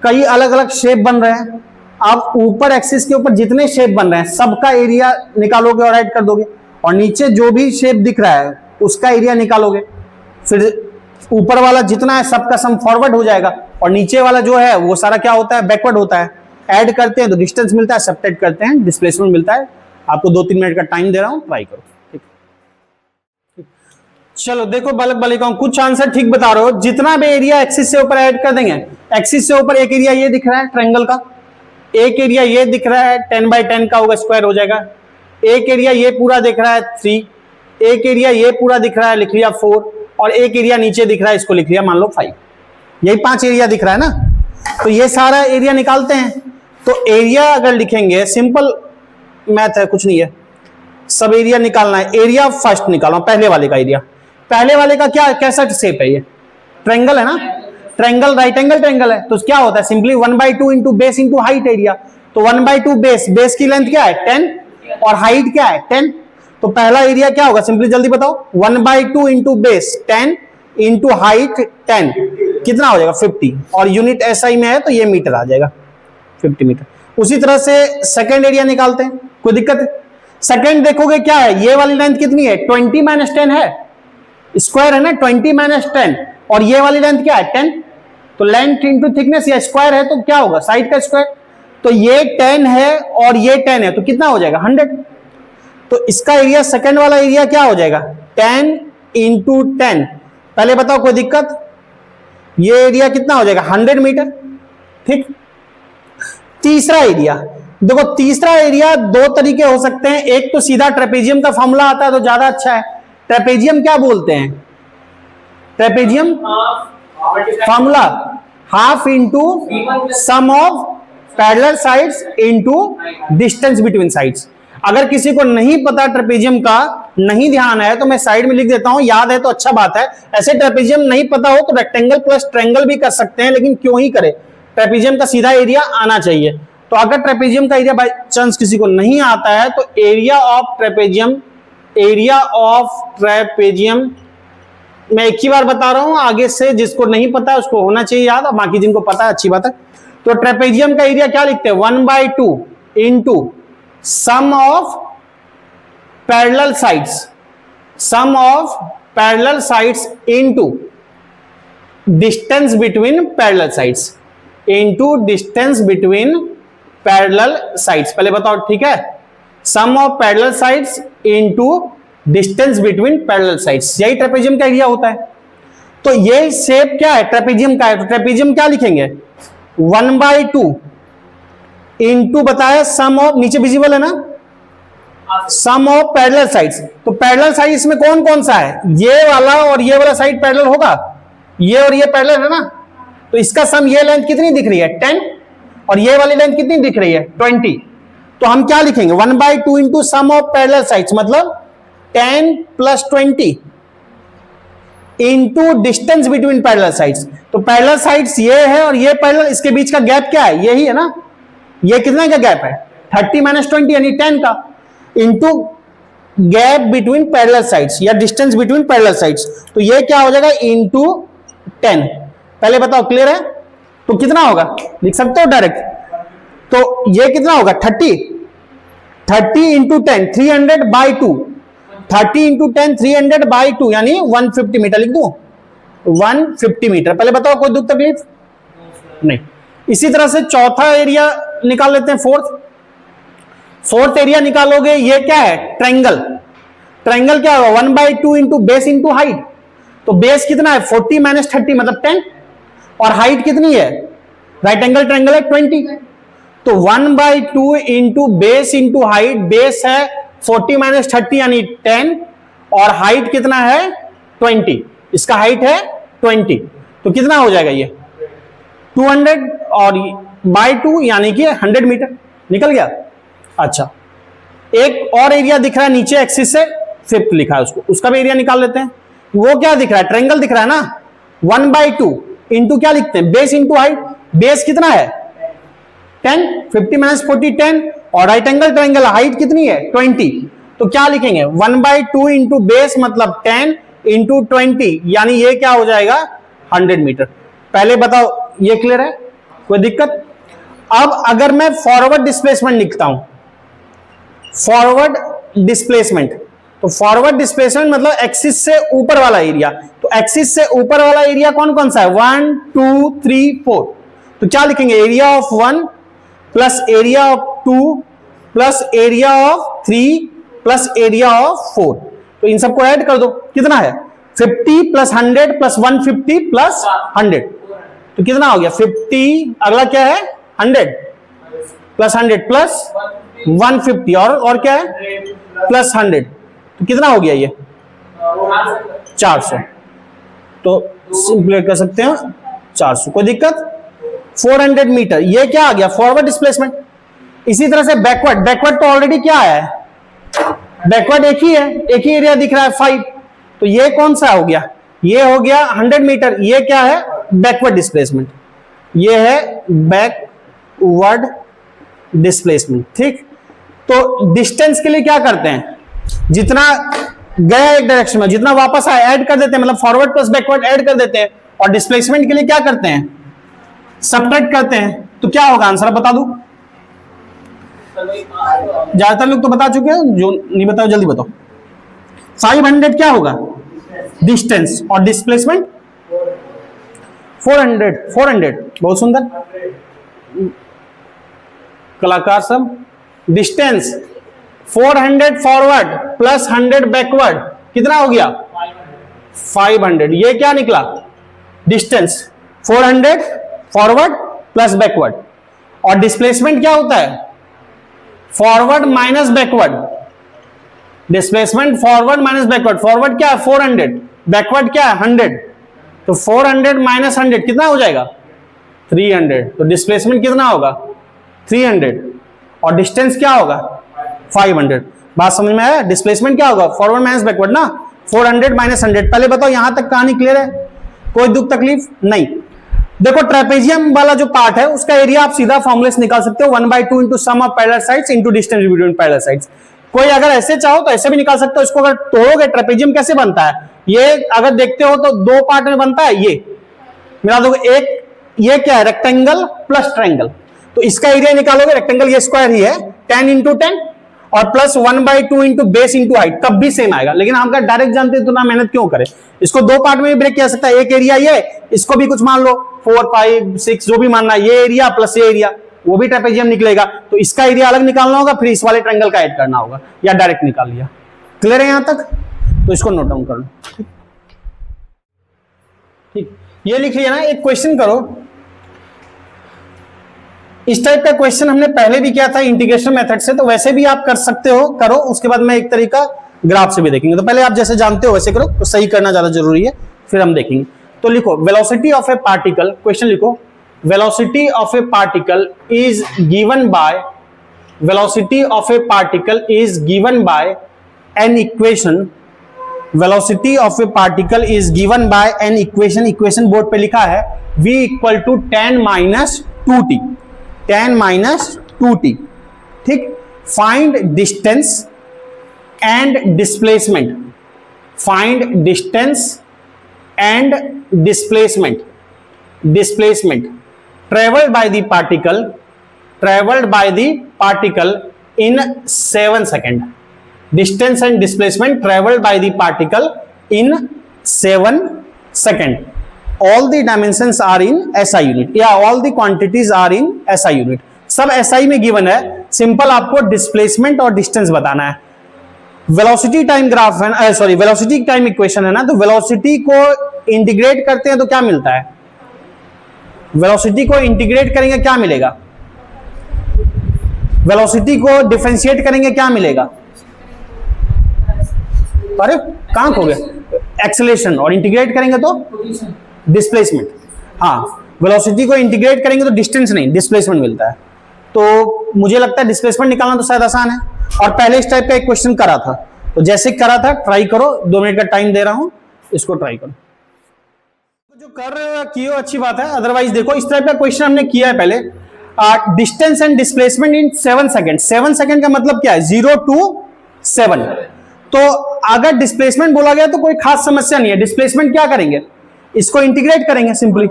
Speaker 1: कई अलग अलग शेप बन रहे हैं, आप ऊपर एक्सिस के ऊपर जितने शेप बन रहे हैं सबका एरिया निकालोगे और ऐड कर दोगे, और नीचे जो भी शेप दिख रहा है उसका एरिया निकालोगे, फिर ऊपर वाला जितना है सबका सम फॉरवर्ड हो जाएगा, और नीचे वाला जो है वो सारा क्या होता है, बैकवर्ड होता है। ऐड करते हैं तो डिस्टेंस मिलता है, सब्ट्रैक्ट करते हैं डिस्प्लेसमेंट मिलता है। आपको 2-3 मिनट का टाइम दे रहा हूं, ट्राई करो। ठीक, चलो देखो बालक बालिकाओं, कुछ आंसर ठीक बता रहे हो। जितना भी एरिया एक्सिस से ऊपर ऐड कर देंगे, एक्सिस से ऊपर एक एरिया ये दिख रहा है ट्रायंगल का, एक एरिया ये दिख रहा है 10x10 का होगा, स्क्वायर हो जाएगा। एक एरिया ये पूरा दिख रहा है 3, एक एरिया ये पूरा दिख रहा है, लिख लिया 4, और एक एरिया नीचे दिख रहा है, इसको लिख लिया मान लो 5। यही 5 एरिया दिख रहा है ना, तो ये सारा एरिया निकालते हैं। तो एरिया अगर लिखेंगे, सिंपल मैथ है, कुछ नहीं है, सब एरिया निकालना है। एरिया फर्स्ट निकालो, पहले वाले का एरिया। पहले वाले का क्या, कैसा शेप है, ये ट्रायंगल है ना, ट्रायंगल राइट एंगल ट्रायंगल है, तो क्या होता है, simply 1/2 into base into height area. तो 1/2 बेस, बेस की लेंथ क्या है 10 और हाइट क्या है 10, तो पहला एरिया क्या होगा, सिंपली जल्दी बताओ, 1/2 इंटू बेस 10 इंटू हाइट 10, कितना हो जाएगा 50, और यूनिट SI में है तो ये मीटर आ जाएगा 50 मीटर। उसी तरह से सेकंड एरिया निकालते हैं, कोई दिक्कत है? सेकंड देखोगे क्या है, ये वाली लेंथ कितनी है 20 - 10 है, स्क्वायर है ना 20 - 10, और ये वाली लेंथ क्या है 10, तो लेंथ इंटू थिकनेस या स्क्वायर है तो क्या होगा साइड का स्क्वायर, तो ये 10 है और ये 10 है तो कितना हो जाएगा 100। तो इसका एरिया सेकंड वाला एरिया क्या हो जाएगा 10 इंटू 10, पहले बताओ कोई दिक्कत, ये एरिया कितना हो जाएगा 100 मीटर, ठीक। तीसरा एरिया देखो, तीसरा एरिया दो तरीके हो सकते हैं, एक तो सीधा ट्रेपेजियम का फॉर्मूला आता है तो ज्यादा अच्छा है। ट्रेपेजियम क्या बोलते हैं, trapezium formula half into sum of parallel sides into distance between sides. अगर किसी को नहीं पता ट्रेपेजियम का, नहीं ध्यान है, तो मैं साइड में लिख देता हूं, याद है तो अच्छा बात है। ऐसे ट्रेपेजियम नहीं पता हो तो रेक्टेंगल प्लस ट्रायंगल भी कर सकते हैं, लेकिन क्यों ही करे, ट्रेपेजियम का सीधा एरिया आना चाहिए। तो अगर ट्रेपेजियम का एरिया बाय चांस किसी को नहीं आता है तो area of trapezium, area of trapezium, मैं एक ही बार बता रहा हूं, आगे से जिसको नहीं पता है उसको होना चाहिए याद, और बाकी जिनको पता है अच्छी बात है। तो ट्रेपेजियम का एरिया क्या लिखते हैं 1/2 into sum of parallel sides, sum of parallel sides into distance between parallel sides, into distance between parallel sides. पहले बताओ ठीक है, sum of parallel sides into distance between parallel sides, यही ट्रेपेजियम का एरिया होता है। तो ये शेप क्या है ट्रेपेजियम का है, तो ट्रेपेजियम क्या लिखेंगे 1/2 इंटू बताया सम ऑफ, नीचे विजिबल है ना, सम ऑफ पैरेलल साइड्स। तो पैरेलल साइड्स में कौन कौन सा है, ये वाला और ये वाला साइड पैरेलल होगा, ये और ये पैरेलल है ना, तो इसका सम, ये लेंथ कितनी दिख रही है 10, और ये वाली लेंथ कितनी दिख रही है 20। तो हम क्या लिखेंगे 1/2 into sum of parallel sides, मतलब 10 + 20 into distance between parallel sides. तो पैरेलल साइड्स ये है और ये पैरेलल, इसके बीच का गैप क्या है, यही है ना, ये कितना का गैप है 30 - 20 यानी 10 का, into gap between parallel sides या डिस्टेंस बिटवीन पैरेलल साइड्स, तो ये क्या हो जाएगा इंटू 10। पहले बताओ क्लियर है, तो कितना होगा लिख सकते हो डायरेक्ट, तो ये कितना होगा 30 इंटू 10 300/2, 30 इंटू 10 300/2 यानी 150 मीटर लिख दो, 150 मीटर। पहले बताओ कोई दुख तकलीफ नहीं। इसी तरह से चौथा एरिया निकाल लेते हैं, फोर्थ एरिया निकालोगे, ये क्या है ट्रायंगल, ट्रायंगल क्या होगा 1/2 इंटू बेस इंटू हाइट, तो बेस कितना है 40 - 30 मतलब 10, और हाइट कितनी है, राइट एंगल ट्रायंगल है 20, तो 1/2 into base into height, base है 40 - 30 यानी 10, और हाइट कितना है 20, इसका हाइट है 20, तो कितना हो जाएगा ये 200 और बाय 2 यानी कि 100 मीटर निकल गया। अच्छा, एक और एरिया दिख रहा है नीचे एक्सिस से, फिफ्थ लिखा है उसको, उसका भी एरिया निकाल लेते हैं। वो क्या दिख रहा है ट्रायंगल दिख रहा है ना, 1/2 इंटू क्या लिखते हैं बेस इंटू हाइट, बेस कितना है 10, 50 - 40 10, और राइट एंगल ट्रायंगल हाइट कितनी है 20, तो क्या लिखेंगे 1/2 इंटू बेस मतलब 10 इंटू 20 यानी ये क्या हो जाएगा 100 मीटर। पहले बताओ ये क्लियर है, कोई दिक्कत? अब अगर मैं फॉरवर्ड डिस्प्लेसमेंट लिखता हूं, फॉरवर्ड डिस्प्लेसमेंट, तो फॉरवर्ड डिस्प्लेसमेंट मतलब एक्सिस से ऊपर वाला एरिया, तो एक्सिस से ऊपर वाला एरिया कौन कौन सा है 1 2 3 4, तो क्या लिखेंगे area of 1 plus area of 2 plus area of 3 plus area of 4, तो इन सबको ऐड कर दो, कितना है 50 + 100 + 150 + 100, तो कितना हो गया 50, अगला क्या है 100 + 100 + 150, और क्या है प्लस 100, तो कितना हो गया ये 400, तो सिंपली कर सकते हैं 400, कोई दिक्कत? 400 मीटर, ये क्या आ गया फॉरवर्ड डिस्प्लेसमेंट। इसी तरह से बैकवर्ड, बैकवर्ड तो ऑलरेडी क्या है, बैकवर्ड एक ही है, एक ही एरिया दिख रहा है 5, तो ये कौन सा हो गया, ये हो गया 100 मीटर, ये क्या है बैकवर्ड डिस्प्लेसमेंट, ये है बैकवर्ड डिस्प्लेसमेंट, ठीक। तो डिस्टेंस के लिए क्या करते हैं, जितना गया एक डायरेक्शन में, जितना वापस आया ऐड कर देते हैं, मतलब फॉरवर्ड प्लस बैकवर्ड ऐड कर देते हैं। और डिस्प्लेसमेंट के लिए क्या करते हैं, सबट्रैक्ट करते हैं। तो क्या होगा आंसर बता दूं? ज्यादातर लोग तो बता चुके हैं, जो नहीं बताओ जल्दी बताओ। 500 क्या होगा, डिस्टेंस, और डिस्प्लेसमेंट 400। बहुत सुंदर कलाकार सब। डिस्टेंस 400 फॉरवर्ड प्लस 100 बैकवर्ड, कितना हो गया 500। ये क्या निकला, डिस्टेंस 400 फॉरवर्ड प्लस बैकवर्ड। और डिस्प्लेसमेंट क्या होता है, forward minus backward. Displacement forward minus backward. Forward क्या है 400, बैकवर्ड क्या है 100। तो 400 माइनस 100 कितना हो जाएगा 300। तो डिस्प्लेसमेंट कितना होगा 300 और डिस्टेंस क्या होगा 500। बात समझ में आया? डिस्प्लेसमेंट क्या होगा फॉरवर्ड माइनस बैकवर्ड ना, 400 माइनस 100। पहले बताओ यहां तक कहानी क्लियर है, कोई दुख तकलीफ नहीं? देखो ट्रेपेजियम वाला जो पार्ट है उसका एरिया आप सीधा फॉर्मूले से निकाल सकते हो, 1/2 into sum of parallel sides into distance between parallel sides. कोई अगर ऐसे चाहो तो ऐसे भी निकाल सकते हो। इसको अगर तोड़ोगे ट्रेपेजियम कैसे बनता है, ये अगर देखते हो तो दो पार्ट में बनता है। ये मिला दो, एक ये क्या है रेक्टेंगल प्लस ट्रायंगल, तो इसका एरिया निकालोगे, रेक्टेंगल ये स्क्वायर ही है 10 इंटू 10 और plus 1/2 into base into height, तब भी सेम आएगा। लेकिन हम अगर डायरेक्ट जानते हैं तो ना मेहनत क्यों करें। इसको दो पार्ट में भी ब्रेक किया सकता है, एक एरिया ये, इसको भी कुछ मान लो 4, 5, 6 जो भी मानना है, ये एरिया प्लस ये एरिया, वो भी ट्रेपेजियम निकलेगा। तो इसका एरिया अलग निकालना होगा, फिर इस वाले ट्रायंगल का ऐड करना होगा, या डायरेक्ट निकाल लिया। क्लियर है यहां तक? तो इसको नोट डाउन कर लो। ठीक, ये लिखिए ना, एक क्वेश्चन करो। इस टाइप का क्वेश्चन हमने पहले भी किया था इंटीग्रेशन मेथड से, तो वैसे भी आप कर सकते हो, करो। उसके बाद मैं एक तरीका ग्राफ से भी देखेंगे। तो पहले आप जैसे जानते हो वैसे करो, तो सही करना ज्यादा जरूरी है, फिर हम देखेंगे। तो लिखो velocity of a particle, question लिखो, velocity of a particle is given by, velocity of a particle is given by an equation, velocity of a particle is given by an equation, equation board पे लिखा है v equal to 10 minus 2t, 10 minus 2t। ठीक, find distance and displacement, find distance and displacement, displacement travelled by the particle, travelled by the particle in 7 second, distance and displacement traveled by the particle in 7 second. All the dimensions are in SI unit, या all the quantities are in SI unit. सब SI में given है, सिंपल आपको डिस्प्लेसमेंट और डिस्टेंस बताना है। वेलोसिटी टाइम ग्राफ है ना, सॉरी वेलोसिटी टाइम इक्वेशन है ना, तो वेलोसिटी को इंटीग्रेट करते हैं तो क्या मिलता है, वेलोसिटी को इंटीग्रेट करेंगे क्या मिलेगा, वेलोसिटी को डिफरेंशिएट करेंगे क्या मिलेगा, अरे कहां खो गया, एक्सेलरेशन, और इंटीग्रेट करेंगे तो डिस्प्लेसमेंट। हाँ, वेलोसिटी को इंटीग्रेट करेंगे तो डिस्टेंस नहीं डिस्प्लेसमेंट मिलता है। तो मुझे लगता है डिस्प्लेसमेंट निकालना तो शायद आसान है, और पहले इस टाइप का एक क्वेश्चन करा था, तो जैसे करा था ट्राई करो, 2 मिनट का टाइम दे रहा हूं, इसको ट्राई करो। जो कर रहे हो किए हो अच्छी बात है, अदरवाइज देखो इस टाइप का क्वेश्चन हमने किया है पहले। Distance and displacement in 7 second, 7 second का मतलब क्या है 0 to 7। तो अगर डिस्प्लेसमेंट बोला गया तो कोई खास समस्या नहीं है। डिस्प्लेसमेंट क्या करेंगे, इसको इंटीग्रेट करेंगे सिंपली।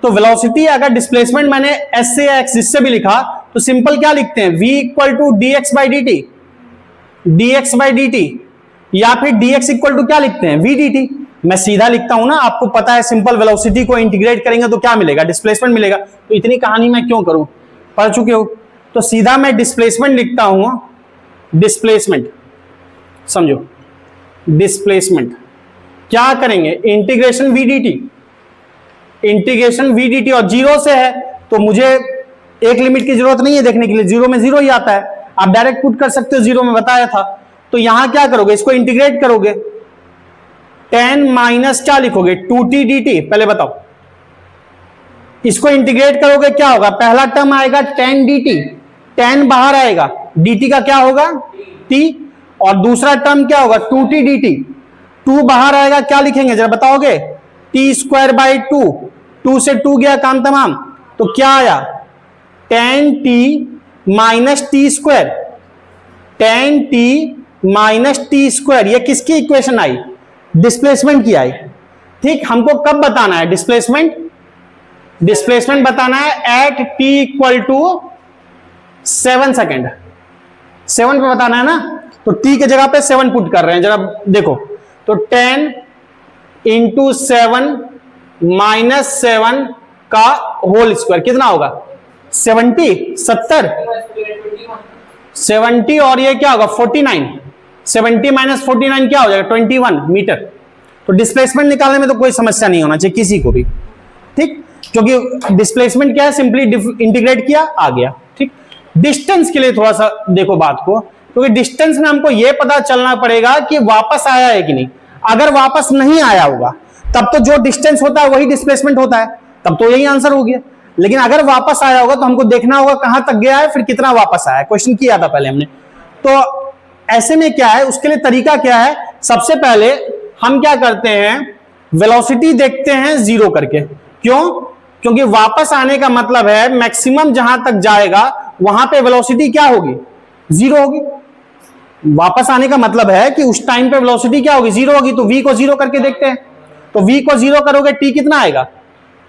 Speaker 1: तो वेलोसिटी अगर डिस्प्लेसमेंट मैंने एस से एक्स जिससे भी लिखा तो सिंपल क्या लिखते हैं, v equal to dx by dt, dx by dt, या फिर dx इक्वल टू क्या लिखते हैं v dt। मैं सीधा लिखता हूं ना, आपको पता है सिंपल वेलोसिटी को इंटीग्रेट करेंगे तो क्या मिलेगा, डिस्प्लेसमेंट मिलेगा। तो इतनी कहानी मैं क्यों करूं, पढ़ चुके हो। तो सीधा मैं डिस्प्लेसमेंट लिखता हूं, डिस्प्लेसमेंट समझो, डिस्प्लेसमेंट क्या करेंगे, integration v dt, integration v dt, और जीरो से है तो मुझे एक लिमिट की जरूरत नहीं है देखने के लिए, जीरो में जीरो ही आता है, आप डायरेक्ट पुट कर सकते हो, जीरो में बताया था। तो यहां क्या करोगे, इसको इंटीग्रेट करोगे, 10 माइनस क्या लिखोगे 2t dt, पहले बताओ। इसको इंटीग्रेट करोगे क्या होगा, पहला टर्म आएगा 10 dt, 10 बाहर आएगा, dt का क्या होगा t, और दूसरा टर्म क्या होगा 2t dt, 2 बाहर आएगा, क्या लिखेंगे जरा बताओगे, t स्क्वायर बाई 2, 2 से 2 गया काम तमाम, तो क्या आया 10t minus T square, 10t minus T square, ये किसकी इक्वेशन आई? डिस्प्लेसमेंट की आई। ठीक, हमको कब बताना है डिस्प्लेसमेंट? डिस्प्लेसमेंट बताना है at t equal to 7 second. 7 पे बताना है ना, तो t के जगह पे 7 पुट कर रहे हैं, जरा देखो, तो 10 इंटू 7 माइनस 7 का होल स्क्वायर कितना होगा? 70 70 और ये क्या होगा? 49। 70 माइनस 49 क्या हो जाएगा? 21 मीटर। तो डिस्प्लेसमेंट निकालने में तो कोई समस्या नहीं होना चाहिए किसी को भी, ठीक, क्योंकि डिस्प्लेसमेंट क्या है, सिंपली इंटीग्रेट किया आ गया। ठीक, डिस्टेंस के लिए थोड़ा सा देखो बात को, क्योंकि डिस्टेंस में हमको यह पता चलना पड़ेगा कि वापस आया है कि नहीं। अगर वापस नहीं आया होगा तब तो जो डिस्टेंस होता है वही डिस्प्लेसमेंट होता है, तब तो यही आंसर हो गया। लेकिन अगर वापस आया होगा तो हमको देखना होगा कहां तक गया है, फिर कितना वापस आया है। क्वेश्चन किया था पहले हमने। तो ऐसे में क्या है, उसके लिए तरीका क्या है? सबसे पहले हम क्या करते हैं, वेलोसिटी देखते हैं जीरो करके। क्यों? क्योंकि वापस आने का मतलब है मैक्सिमम जहां तक जाएगा वहां पे वेलोसिटी क्या होगी? जीरो होगी। वापस आने का मतलब है कि उस टाइम पे वेलोसिटी क्या होगी? जीरो होगी। तो v को जीरो करके देखते हैं। तो v को जीरो करोगे t कितना आएगा?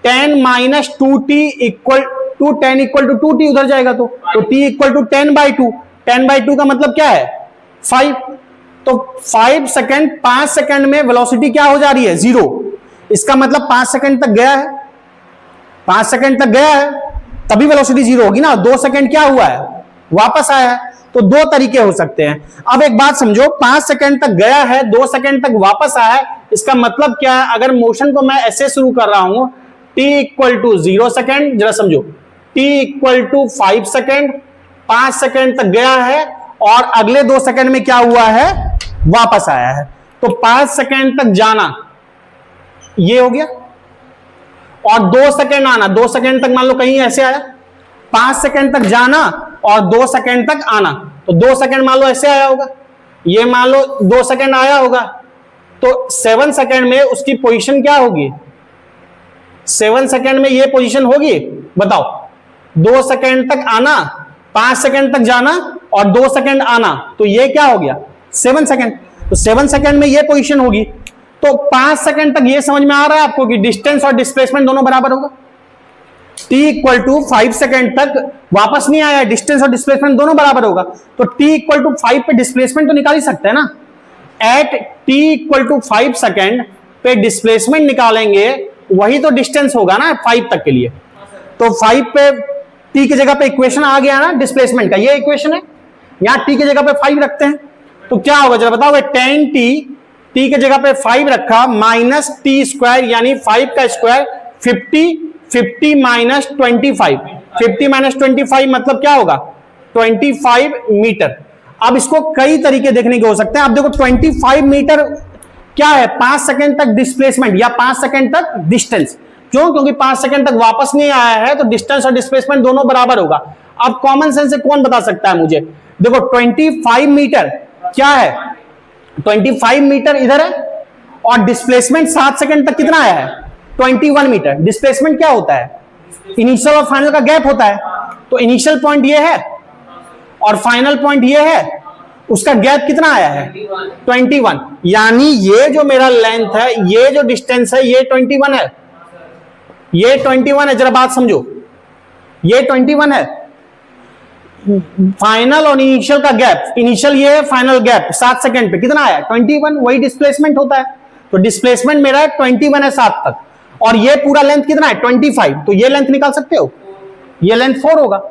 Speaker 1: 10 minus 2t equal to 10 equal to 2t, उधर जाएगा तो t इक्वल टू 10/2। 10/2 का मतलब क्या है? 5। तो 5 सेकेंड, 5 सेकेंड में वेलोसिटी क्या हो जा रही है? जीरो। इसका मतलब 5 सेकेंड तक गया है, 5 सेकेंड तक गया है, तभी वेलोसिटी जीरो होगी ना। 2 सेकेंड क्या हुआ है? वापस आया है। तो दो तरीके हो सकते हैं। अब एक बात समझो, 5 सेकेंड तक गया है, 2 सेकेंड तक वापस आया है, इसका मतलब क्या है? अगर मोशन को मैं ऐसे शुरू कर रहा हूं, t इक्वल टू 0 सेकेंड, जरा समझो, t equal to 5 second, 5 second तक गया है और अगले 2 सेकेंड में क्या हुआ है? वापस आया है। तो 5 सेकेंड तक जाना ये हो गया, और 2 सेकेंड आना। 2 सेकेंड तक मान लो कहीं ऐसे आया, 5 सेकेंड तक जाना और 2 सेकेंड तक आना। तो 2 सेकेंड मान लो ऐसे आया होगा, ये मान लो 2 सेकेंड आया होगा, तो 7 सेकेंड में उसकी पोजीशन क्या होगी? 7 सेकेंड में ये पोजीशन होगी, बताओ। 2 सेकेंड तक आना, 5 सेकेंड तक जाना और 2 सेकेंड आना, तो ये क्या हो गया? 7 सेकेंड। तो 7 सेकेंड में ये पोजीशन होगी। तो 5 सेकेंड तक ये समझ में आ रहा है आपको कि डिस्टेंस और डिस्प्लेसमेंट दोनों बराबर होगा। t इक्वल टू 5 सेकेंड तक वापस नहीं आया, डिस्टेंस और डिस्प्लेसमेंट दोनों बराबर होगा। तो t इक्वल टू 5 पे डिस्प्लेसमेंट तो निकाल ही सकते हैं ना। At t equal to 5 second पे डिस्प्लेसमेंट निकालेंगे, वही तो डिस्टेंस होगा ना 5 तक के लिए। तो 5 पे t की जगह पे इक्वेशन आ गया ना डिस्प्लेसमेंट का, ये इक्वेशन है। यहां t की जगह पे 5 रखते हैं तो क्या होगा जरा बताओ। 10t, t की जगह पे 5 रखा, माइनस टी स्क्वायर यानी 5 का स्क्वायर 50, 50 माइनस 25, 50 माइनस 25 मतलब क्या होगा? 25 मीटर। अब इसको कई तरीके देखने के हो सकते हैं। अब देखो 25 मीटर क्या है? 5 सेकेंड तक डिस्प्लेसमेंट या 5 सेकेंड तक डिस्टेंस। क्यों? क्योंकि 5 सेकेंड तक वापस नहीं आया है, तो डिस्टेंस और डिस्प्लेसमेंट दोनों बराबर होगा। अब कॉमन सेंस से कौन बता सकता है मुझे? देखो 25 मीटर क्या है? 25 मीटर इधर है और डिस्प्लेसमेंट 7 सेकेंड तक कितना आया है? 21 मीटर। डिस्प्लेसमेंट क्या होता है? इनिशियल और फाइनल का गैप होता है। तो इनिशियल पॉइंट ये है और फाइनल पॉइंट ये है, उसका गैप कितना आया है? 21। यानी ये जो मेरा लेंथ है, ये जो डिस्टेंस है, ये 21 है, ये 21 है। जरा बात समझो, ये 21 है। फाइनल और इनिशियल का गैप, इनिशियल ये है, फाइनल गैप 7 सेकेंड पे कितना आया? 21। वही डिस्प्लेसमेंट होता है। तो डिस्प्लेसमेंट मेरा 21 है 7 तक, और ये पूरा लेंथ कितना है? 25। तो ये लेंथ निकाल सकते हो, ये लेंथ 4 होगा।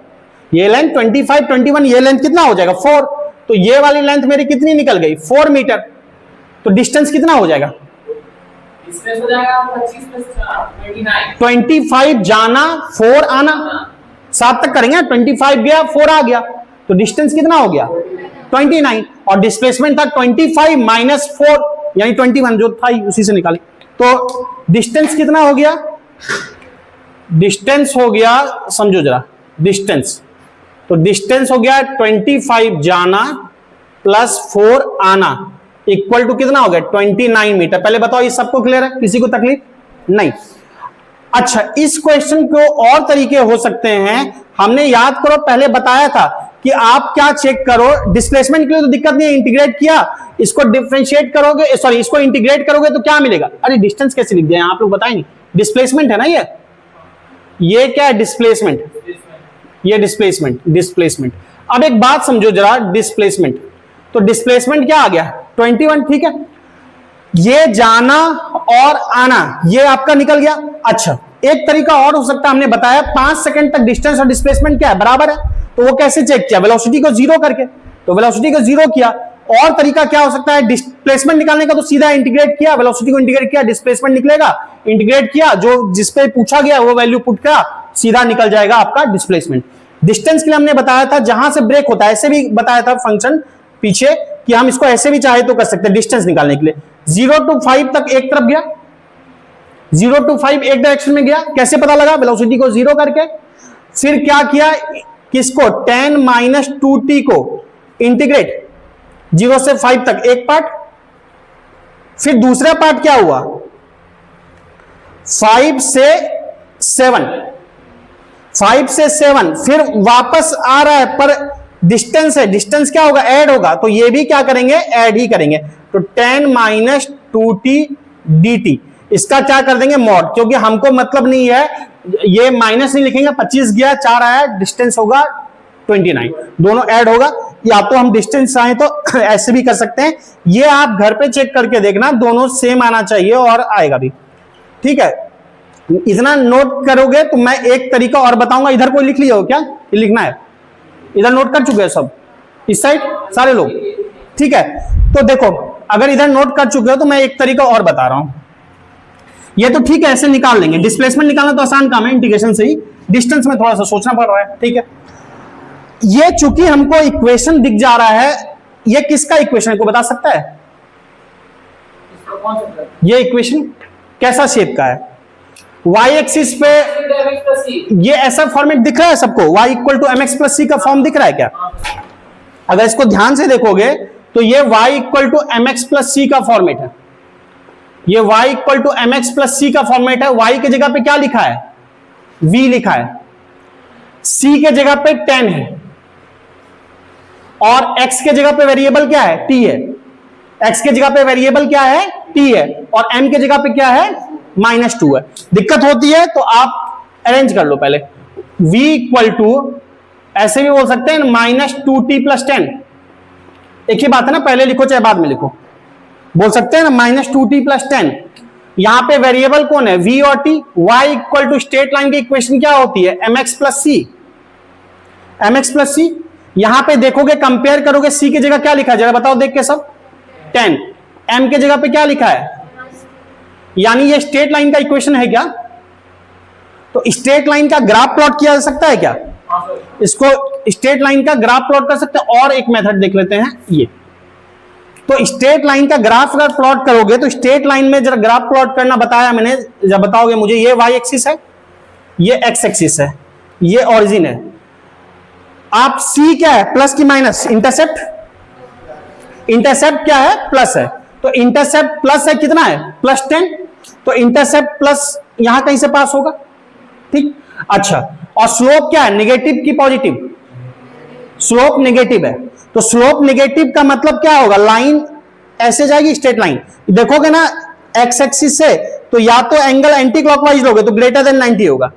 Speaker 1: ये लेंथ 25, 21, ये लेंथ कितना हो जाएगा? 4। तो ये वाली लेंथ मेरी कितनी निकल गई? 4 मीटर। तो डिस्टेंस कितना हो जाएगा?
Speaker 2: डिस्टेंस हो जाएगा 25 + 29।
Speaker 1: 25 जाना, 4 आना, 7 तक करेंगे। 25 गया, 4 आ गया, तो डिस्टेंस कितना हो गया? 29। और डिस्प्लेसमेंट था 25 माइनस 4 यानी 21, जो था उसी से निकाले। तो डिस्टेंस कितना हो गया? डिस्टेंस हो गया, समझो जरा, डिस्टेंस तो डिस्टेंस हो गया 25 जाना प्लस 4 आना इक्वल टू कितना हो गया? 29 मीटर। पहले बताओ ये सबको क्लियर है? किसी को तकलीफ नहीं? अच्छा, इस क्वेश्चन को और तरीके हो सकते हैं। हमने याद करो पहले बताया था कि आप क्या चेक करो, डिस्प्लेसमेंट के लिए तो दिक्कत नहीं है, इंटीग्रेट किया, इसको डिफरेंशिएट करोगे, सॉरी इसको इंटीग्रेट करोगे तो क्या मिलेगा, अरे डिस्टेंस कैसे लिख दिया आप लोग बताएंगे, डिस्प्लेसमेंट है ना ये क्या है डिस्प्लेसमेंट, ये डिस्प्लेसमेंट। अब एक बात समझो जरा, डिस्प्लेसमेंट, तो डिस्प्लेसमेंट क्या आ गया 21, ठीक है, ये जाना और आना ये आपका निकल गया। अच्छा एक तरीका और हो सकता है, हमने बताया 5 सेकंड तक डिस्टेंस और डिस्प्लेसमेंट क्या है बराबर है, तो वो कैसे चेक किया, वेलोसिटी को जीरो करके, तो वेलोसिटी को जीरो किया। और तरीका क्या हो सकता है डिस्प्लेसमेंट निकालने का, तो सीधा इंटीग्रेट किया, वेलोसिटी को इंटीग्रेट किया, डिस्प्लेसमेंट निकलेगा, इंटीग्रेट किया, जो जिस पे पूछा गया वो वैल्यू पुट किया, सीधा निकल जाएगा आपका डिस्प्लेसमेंट। डिस्टेंस के लिए हमने बताया था जहां से ब्रेक होता है, ऐसे भी बताया था फंक्शन पीछे कि हम इसको ऐसे भी चाहे तो कर सकते हैं डिस्टेंस निकालने के लिए। 0 to 5 तक एक तरफ गया, 0 to 5 एक डायरेक्शन में गया, कैसे पता लगा, वेलोसिटी को जीरो करके। फिर क्या किया, किसको 10 - 2t को इंटीग्रेट 0 से 5 तक एक पार्ट, फिर दूसरा पार्ट क्या हुआ 5 से 7, 5 से 7 फिर वापस आ रहा है, पर डिस्टेंस है, डिस्टेंस क्या होगा ऐड होगा, तो ये भी क्या करेंगे ऐड ही करेंगे, तो 10 - 2t dt, इसका क्या कर देंगे मॉड, क्योंकि हमको मतलब नहीं है, ये माइनस नहीं लिखेंगे, 25 गया 4 आया, डिस्टेंस होगा 29, दोनों ऐड होगा। या तो हम डिस्टेंस चाहें तो ऐसे भी कर सकते हैं, ये आप घर पे चेक करके देखना, दोनों सेम आना चाहिए और आएगा भी, ठीक है। इतना नोट करोगे तो मैं एक तरीका और बताऊंगा, इधर कोई लिख लिया हो क्या, ये लिखना है, इधर नोट कर चुके हैं सब इस साइड सारे लोग, ठीक है। तो देखो अगर इधर नोट कर चुके हो तो मैं एक तरीका और बता रहा हूं, ये तो ठीक है ऐसे निकाल लेंगे, डिस्प्लेसमेंट निकालना तो आसान काम है इंटीग्रेशन से ही, डिस्टेंस में थोड़ा सा सोचना पड़ रहा है, ठीक है। ये चूंकि हमको इक्वेशन दिख जा रहा है, ये किसका इक्वेशन है को बता सकता है, ये इक्वेशन कैसा शेप का है, y एक्सिस पे ये ऐसा फॉर्मेट दिख रहा है सबको, y = mx + c का फॉर्म दिख रहा है क्या, अगर इसको ध्यान से देखोगे तो ये y = mx + c का फॉर्मेट है, ये y = mx + c का फॉर्मेट है। y के जगह पे क्या लिखा है v लिखा है, c के जगह पे 10 है, और x के जगह पे वेरिएबल क्या है t है, x के जगह पे वेरिएबल क्या है t है, और m के जगह पे क्या है -2 है। दिक्कत होती है तो आप अरेंज कर लो पहले, v = ऐसे भी बोल सकते हैं -2t + 10, एक ही बात है ना, पहले लिखो चाहे बाद में लिखो, बोल सकते हैं ना -2t + 10। यहां पे वेरिएबल कौन है v और t, y = स्ट्रेट लाइन की इक्वेशन क्या होती है mx + c, mx + c। यहां पे देखोगे कंपेयर करोगे, c की जगह क्या लिखा है जरा बताओ देख के सब 10, m के जगह पे क्या लिखा है, यानी ये स्ट्रेट लाइन का इक्वेशन है क्या, तो स्ट्रेट लाइन का ग्राफ प्लॉट किया जा सकता है क्या, इसको स्ट्रेट लाइन का ग्राफ प्लॉट कर सकते हैं। और एक मेथड देख लेते हैं, ये तो स्ट्रेट लाइन का ग्राफ अगर प्लॉट करोगे तो स्ट्रेट लाइन में जरा ग्राफ प्लॉट करना बताया मैंने, जब बताओगे मुझे, ये y एक्सिस है, ये x एक्सिस है, ये ओरिजिन है, आप c क्या है प्लस की माइनस, इंटरसेप्ट, इंटरसेप्ट क्या है प्लस है, तो इंटरसेप्ट प्लस है कितना है +10, तो इंटरसेप्ट प्लस यहां कहीं से पास होगा, ठीक। अच्छा और स्लोप क्या है नेगेटिव की पॉजिटिव, स्लोप नेगेटिव है, तो स्लोप नेगेटिव का मतलब क्या होगा, लाइन ऐसे जाएगी स्ट्रेट लाइन, देखोगे ना x एक्सिस से, तो या तो एंगल एंटी क्लॉकवाइज लोगे तो >90 होगा,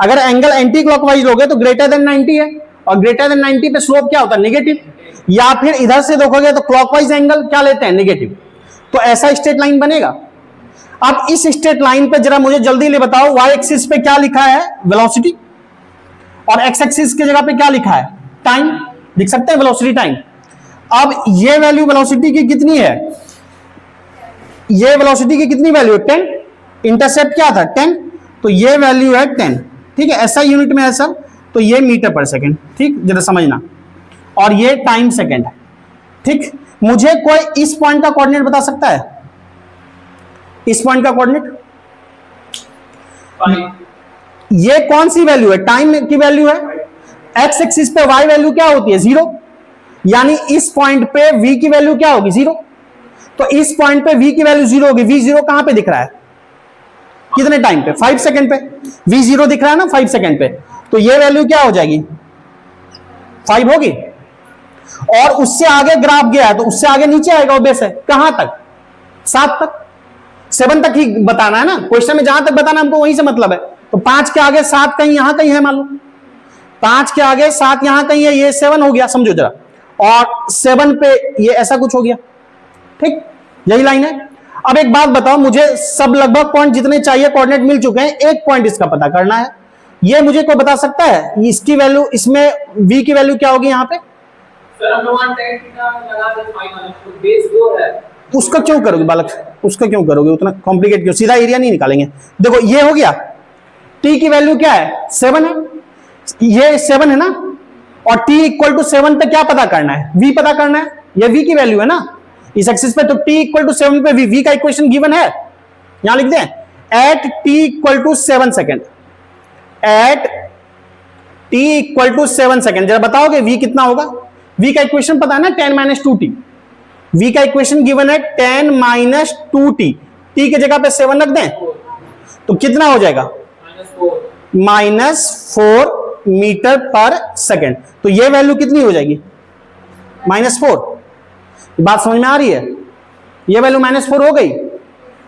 Speaker 1: अगर एंगल एंटी क्लॉकवाइज लोगे तो >90 है, और >90 पे स्लोप क्या होता है नेगेटिव, या फिर इधर से देखोगे तो क्लॉकवाइज एंगल क्या लेते हैं नेगेटिव, तो ऐसा स्ट्रेट लाइन बनेगा। अब इस स्ट्रेट लाइन पे जरा मुझे जल्दी ले बताओ, y एक्सिस पे क्या लिखा है वेलोसिटी, और x एक्सिस की जगह पे क्या लिखा है टाइम, लिख सकते हैं वेलोसिटी टाइम। अब ये वैल्यू वेलोसिटी की कितनी है, ये वेलोसिटी की कितनी वैल्यू है 10, इंटरसेप्ट क्या था 10, तो ये वैल्यू है 10, ठीक है, ऐसा यूनिट में है सर, तो ये मीटर/सेकंड, ठीक, जरा समझना, और ये टाइम सेकंड है, ठीक। मुझे कोई इस पॉइंट का कोऑर्डिनेट बता सकता है, इस पॉइंट का कोऑर्डिनेट, ये कौन सी वैल्यू है, टाइम की वैल्यू है, एक्स एक्सिस पे y वैल्यू क्या होती है 0, यानी इस पॉइंट पे v की वैल्यू क्या होगी 0, तो इस पॉइंट पे v की वैल्यू 0 होगी, v0 कहां पे दिख रहा है कितने टाइम पे 5 सेकंड पे, v0 दिख रहा है ना 5 सेकंड पे, तो ये वैल्यू क्या हो जाएगी 5 होगी, और उससे आगे ग्राफ गया है तो उससे आगे नीचे आएगा, ऑब्वियस है। कहां तक? 7 तक, 7 तक ही बताना है ना क्वेश्चन में, जहां तक बताना हमको वहीं से मतलब है। तो 5 के आगे 7 कहीं यहां कहीं है, मान लो 5 के आगे 7 यहां कहीं है, ये 7 हो गया, समझो जरा। और 7 पे ये ऐसा कुछ हो गया, ठीक, यही लाइन है। अब एक बात बताओ, मुझे सब लगभग पॉइंट जितने चाहिए कोऑर्डिनेट मिल चुके हैं, एक पॉइंट इसका पता करना है। ये मुझे कोई बता सकता है इसकी वैल्यू, इसमें v की वैल्यू क्या होगी यहाँ पे?
Speaker 2: सर हम लोग tan थीटा लगा दे फाइनल, तो बेस 2 है।
Speaker 1: उसका क्यों करोगे बालक, उसका क्यों करोगे, उतना कॉम्प्लिकेट क्यों? सीधा एरिया नहीं निकालेंगे। देखो ये हो गया, t की वैल्यू क्या है? 7 है, ये 7 है ना, और t इक्वल टू 7 पे क्या पता करना है? v पता करना है, ये v की वैल्यू है ना इस एक्सिस पे। तो t इक्वल टू 7 पे v का इक्वेशन गिवन है, यहां लिख दें, at t equal to 7 second, at t equal to 7 second. जरा बताओगे v कितना होगा? v का इक्वेशन पता है ना, 10 - 2t। v का इक्वेशन गिवन है 10 - 2t, t के जगह पे 7 रख दें तो कितना हो जाएगा? -4 मीटर पर सेकेंड। तो ये वैल्यू कितनी हो जाएगी? -4। बात समझ में आ रही है? ये वैल्यू -4 हो गई,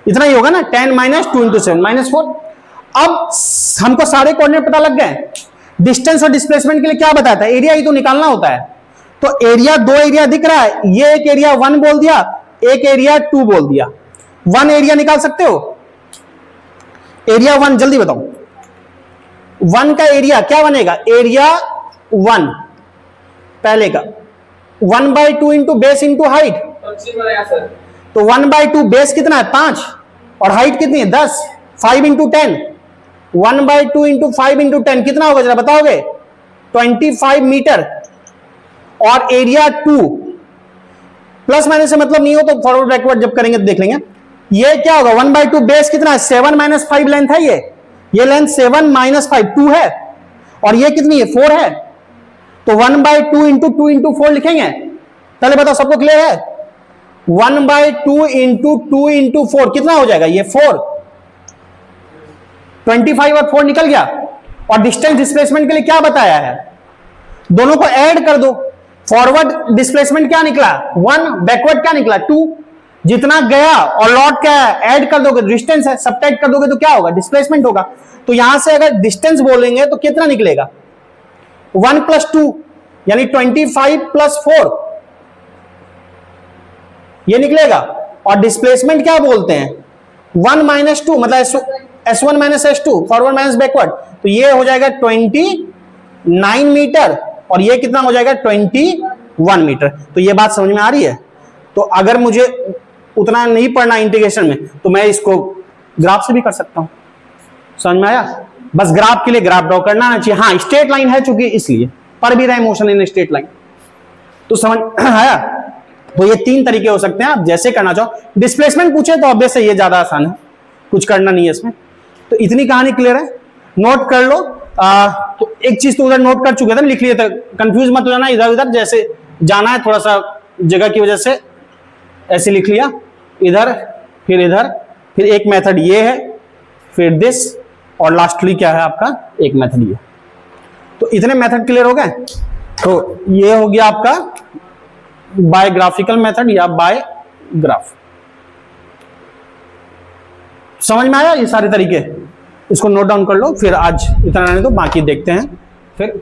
Speaker 1: इतना ही होगा ना, 10 - 2 × 7 -4। अब हमको सारे कोऑर्डिनेट पता लग गए। डिस्टेंस और डिस्प्लेसमेंट के लिए क्या बताया था? एरिया ही तो निकालना होता है। तो एरिया, 2 एरिया दिख रहा है, ये एक एरिया 1 बोल दिया, एक एरिया 2 बोल दिया। 1 एरिया निकाल सकते हो? एरिया 1 जल्दी बताओ, 1 का एरिया क्या बनेगा? एरिया 1 पहले का 1/2 इंटू बेस इंटू हाइट। तो 1/2 बेस कितना है? 5, और हाइट कितनी है? 10। 5 इंटू 10, 1/2 इंटू 5 इंटू 10 कितना होगा जरा बताओगे? 25 मीटर। और एरिया 2, प्लस माइनस से मतलब नहीं हो तो फॉरवर्ड बैकवर्ड जब करेंगे तो देख लेंगे। ये क्या होगा? 1/2 बेस कितना है? 7 - 5 लेंथ है, ये लेंथ 7 - 5 2 है, और ये कितनी है? 4 है। तो 1/2 इंटू 2 इंटू 4 लिखेंगे। पहले बताओ सबको क्लियर है? 1/2 इंटू 2 इंटू 4 कितना हो जाएगा? ये 4, 25 और 4 निकल गया। और डिस्टेंस डिस्प्लेसमेंट के लिए क्या बताया है? दोनों को ऐड कर दो। फॉरवर्ड डिस्प्लेसमेंट क्या निकला? 1, बैकवर्ड क्या निकला? 2। जितना गया और लौट क्या है, ऐड कर दोगे डिस्टेंस है, सब्ट्रैक्ट कर दोगे तो क्या होगा? डिस्प्लेसमेंट होगा। तो यहां से अगर डिस्टेंस बोलेंगे तो कितना निकलेगा? 1 + 2 यानी 25 + 4 ये निकलेगा। और डिस्प्लेसमेंट क्या बोलते हैं? 1 - 2 मतलब S1 - S2, forward minus backward. तो ये हो जाएगा 29 मीटर, और ये कितना हो जाएगा? 21 मीटर। तो ये बात समझ में आ रही है? तो अगर मुझे उतना नहीं पढ़ना इंटीग्रेशन में तो मैं इसको ग्राफ से भी कर सकता हूं। समझ में आया? बस ग्राफ के लिए ग्राफ ड्रॉ करना आना चाहिए। हाँ, स्ट्रेट लाइन है चूंकि इसलिए पर भी रहे मोशन इन स्ट्रेट लाइन। तो समझ आया? तो ये 3 तरीके हो सकते हैं, आप जैसे करना चाहो। डिस्प्लेसमेंट पूछे तो ऑब्वियस है ये ज्यादा आसान है, कुछ करना नहीं है इसमें। तो इतनी कहानी क्लियर है, नोट कर लो। तो एक चीज तो उधर नोट कर चुके थे, लिख लिए थे, कंफ्यूज मत हो जाना इधर उधर, जैसे जाना है थोड़ा सा जगह की वजह से ऐसे लिख लिया, इधर फिर एक मेथड ये है, फिर दिस, और लास्टली क्या है आपका? एक मेथड ये। तो इतने मेथड क्लियर हो गए। तो ये हो गया आपका बाय ग्राफिकल मेथड या बाय ग्राफ। समझ में आया ये सारे तरीके? इसको नोट डाउन कर लो, फिर आज इतना रहने दो, बाकी देखते हैं फिर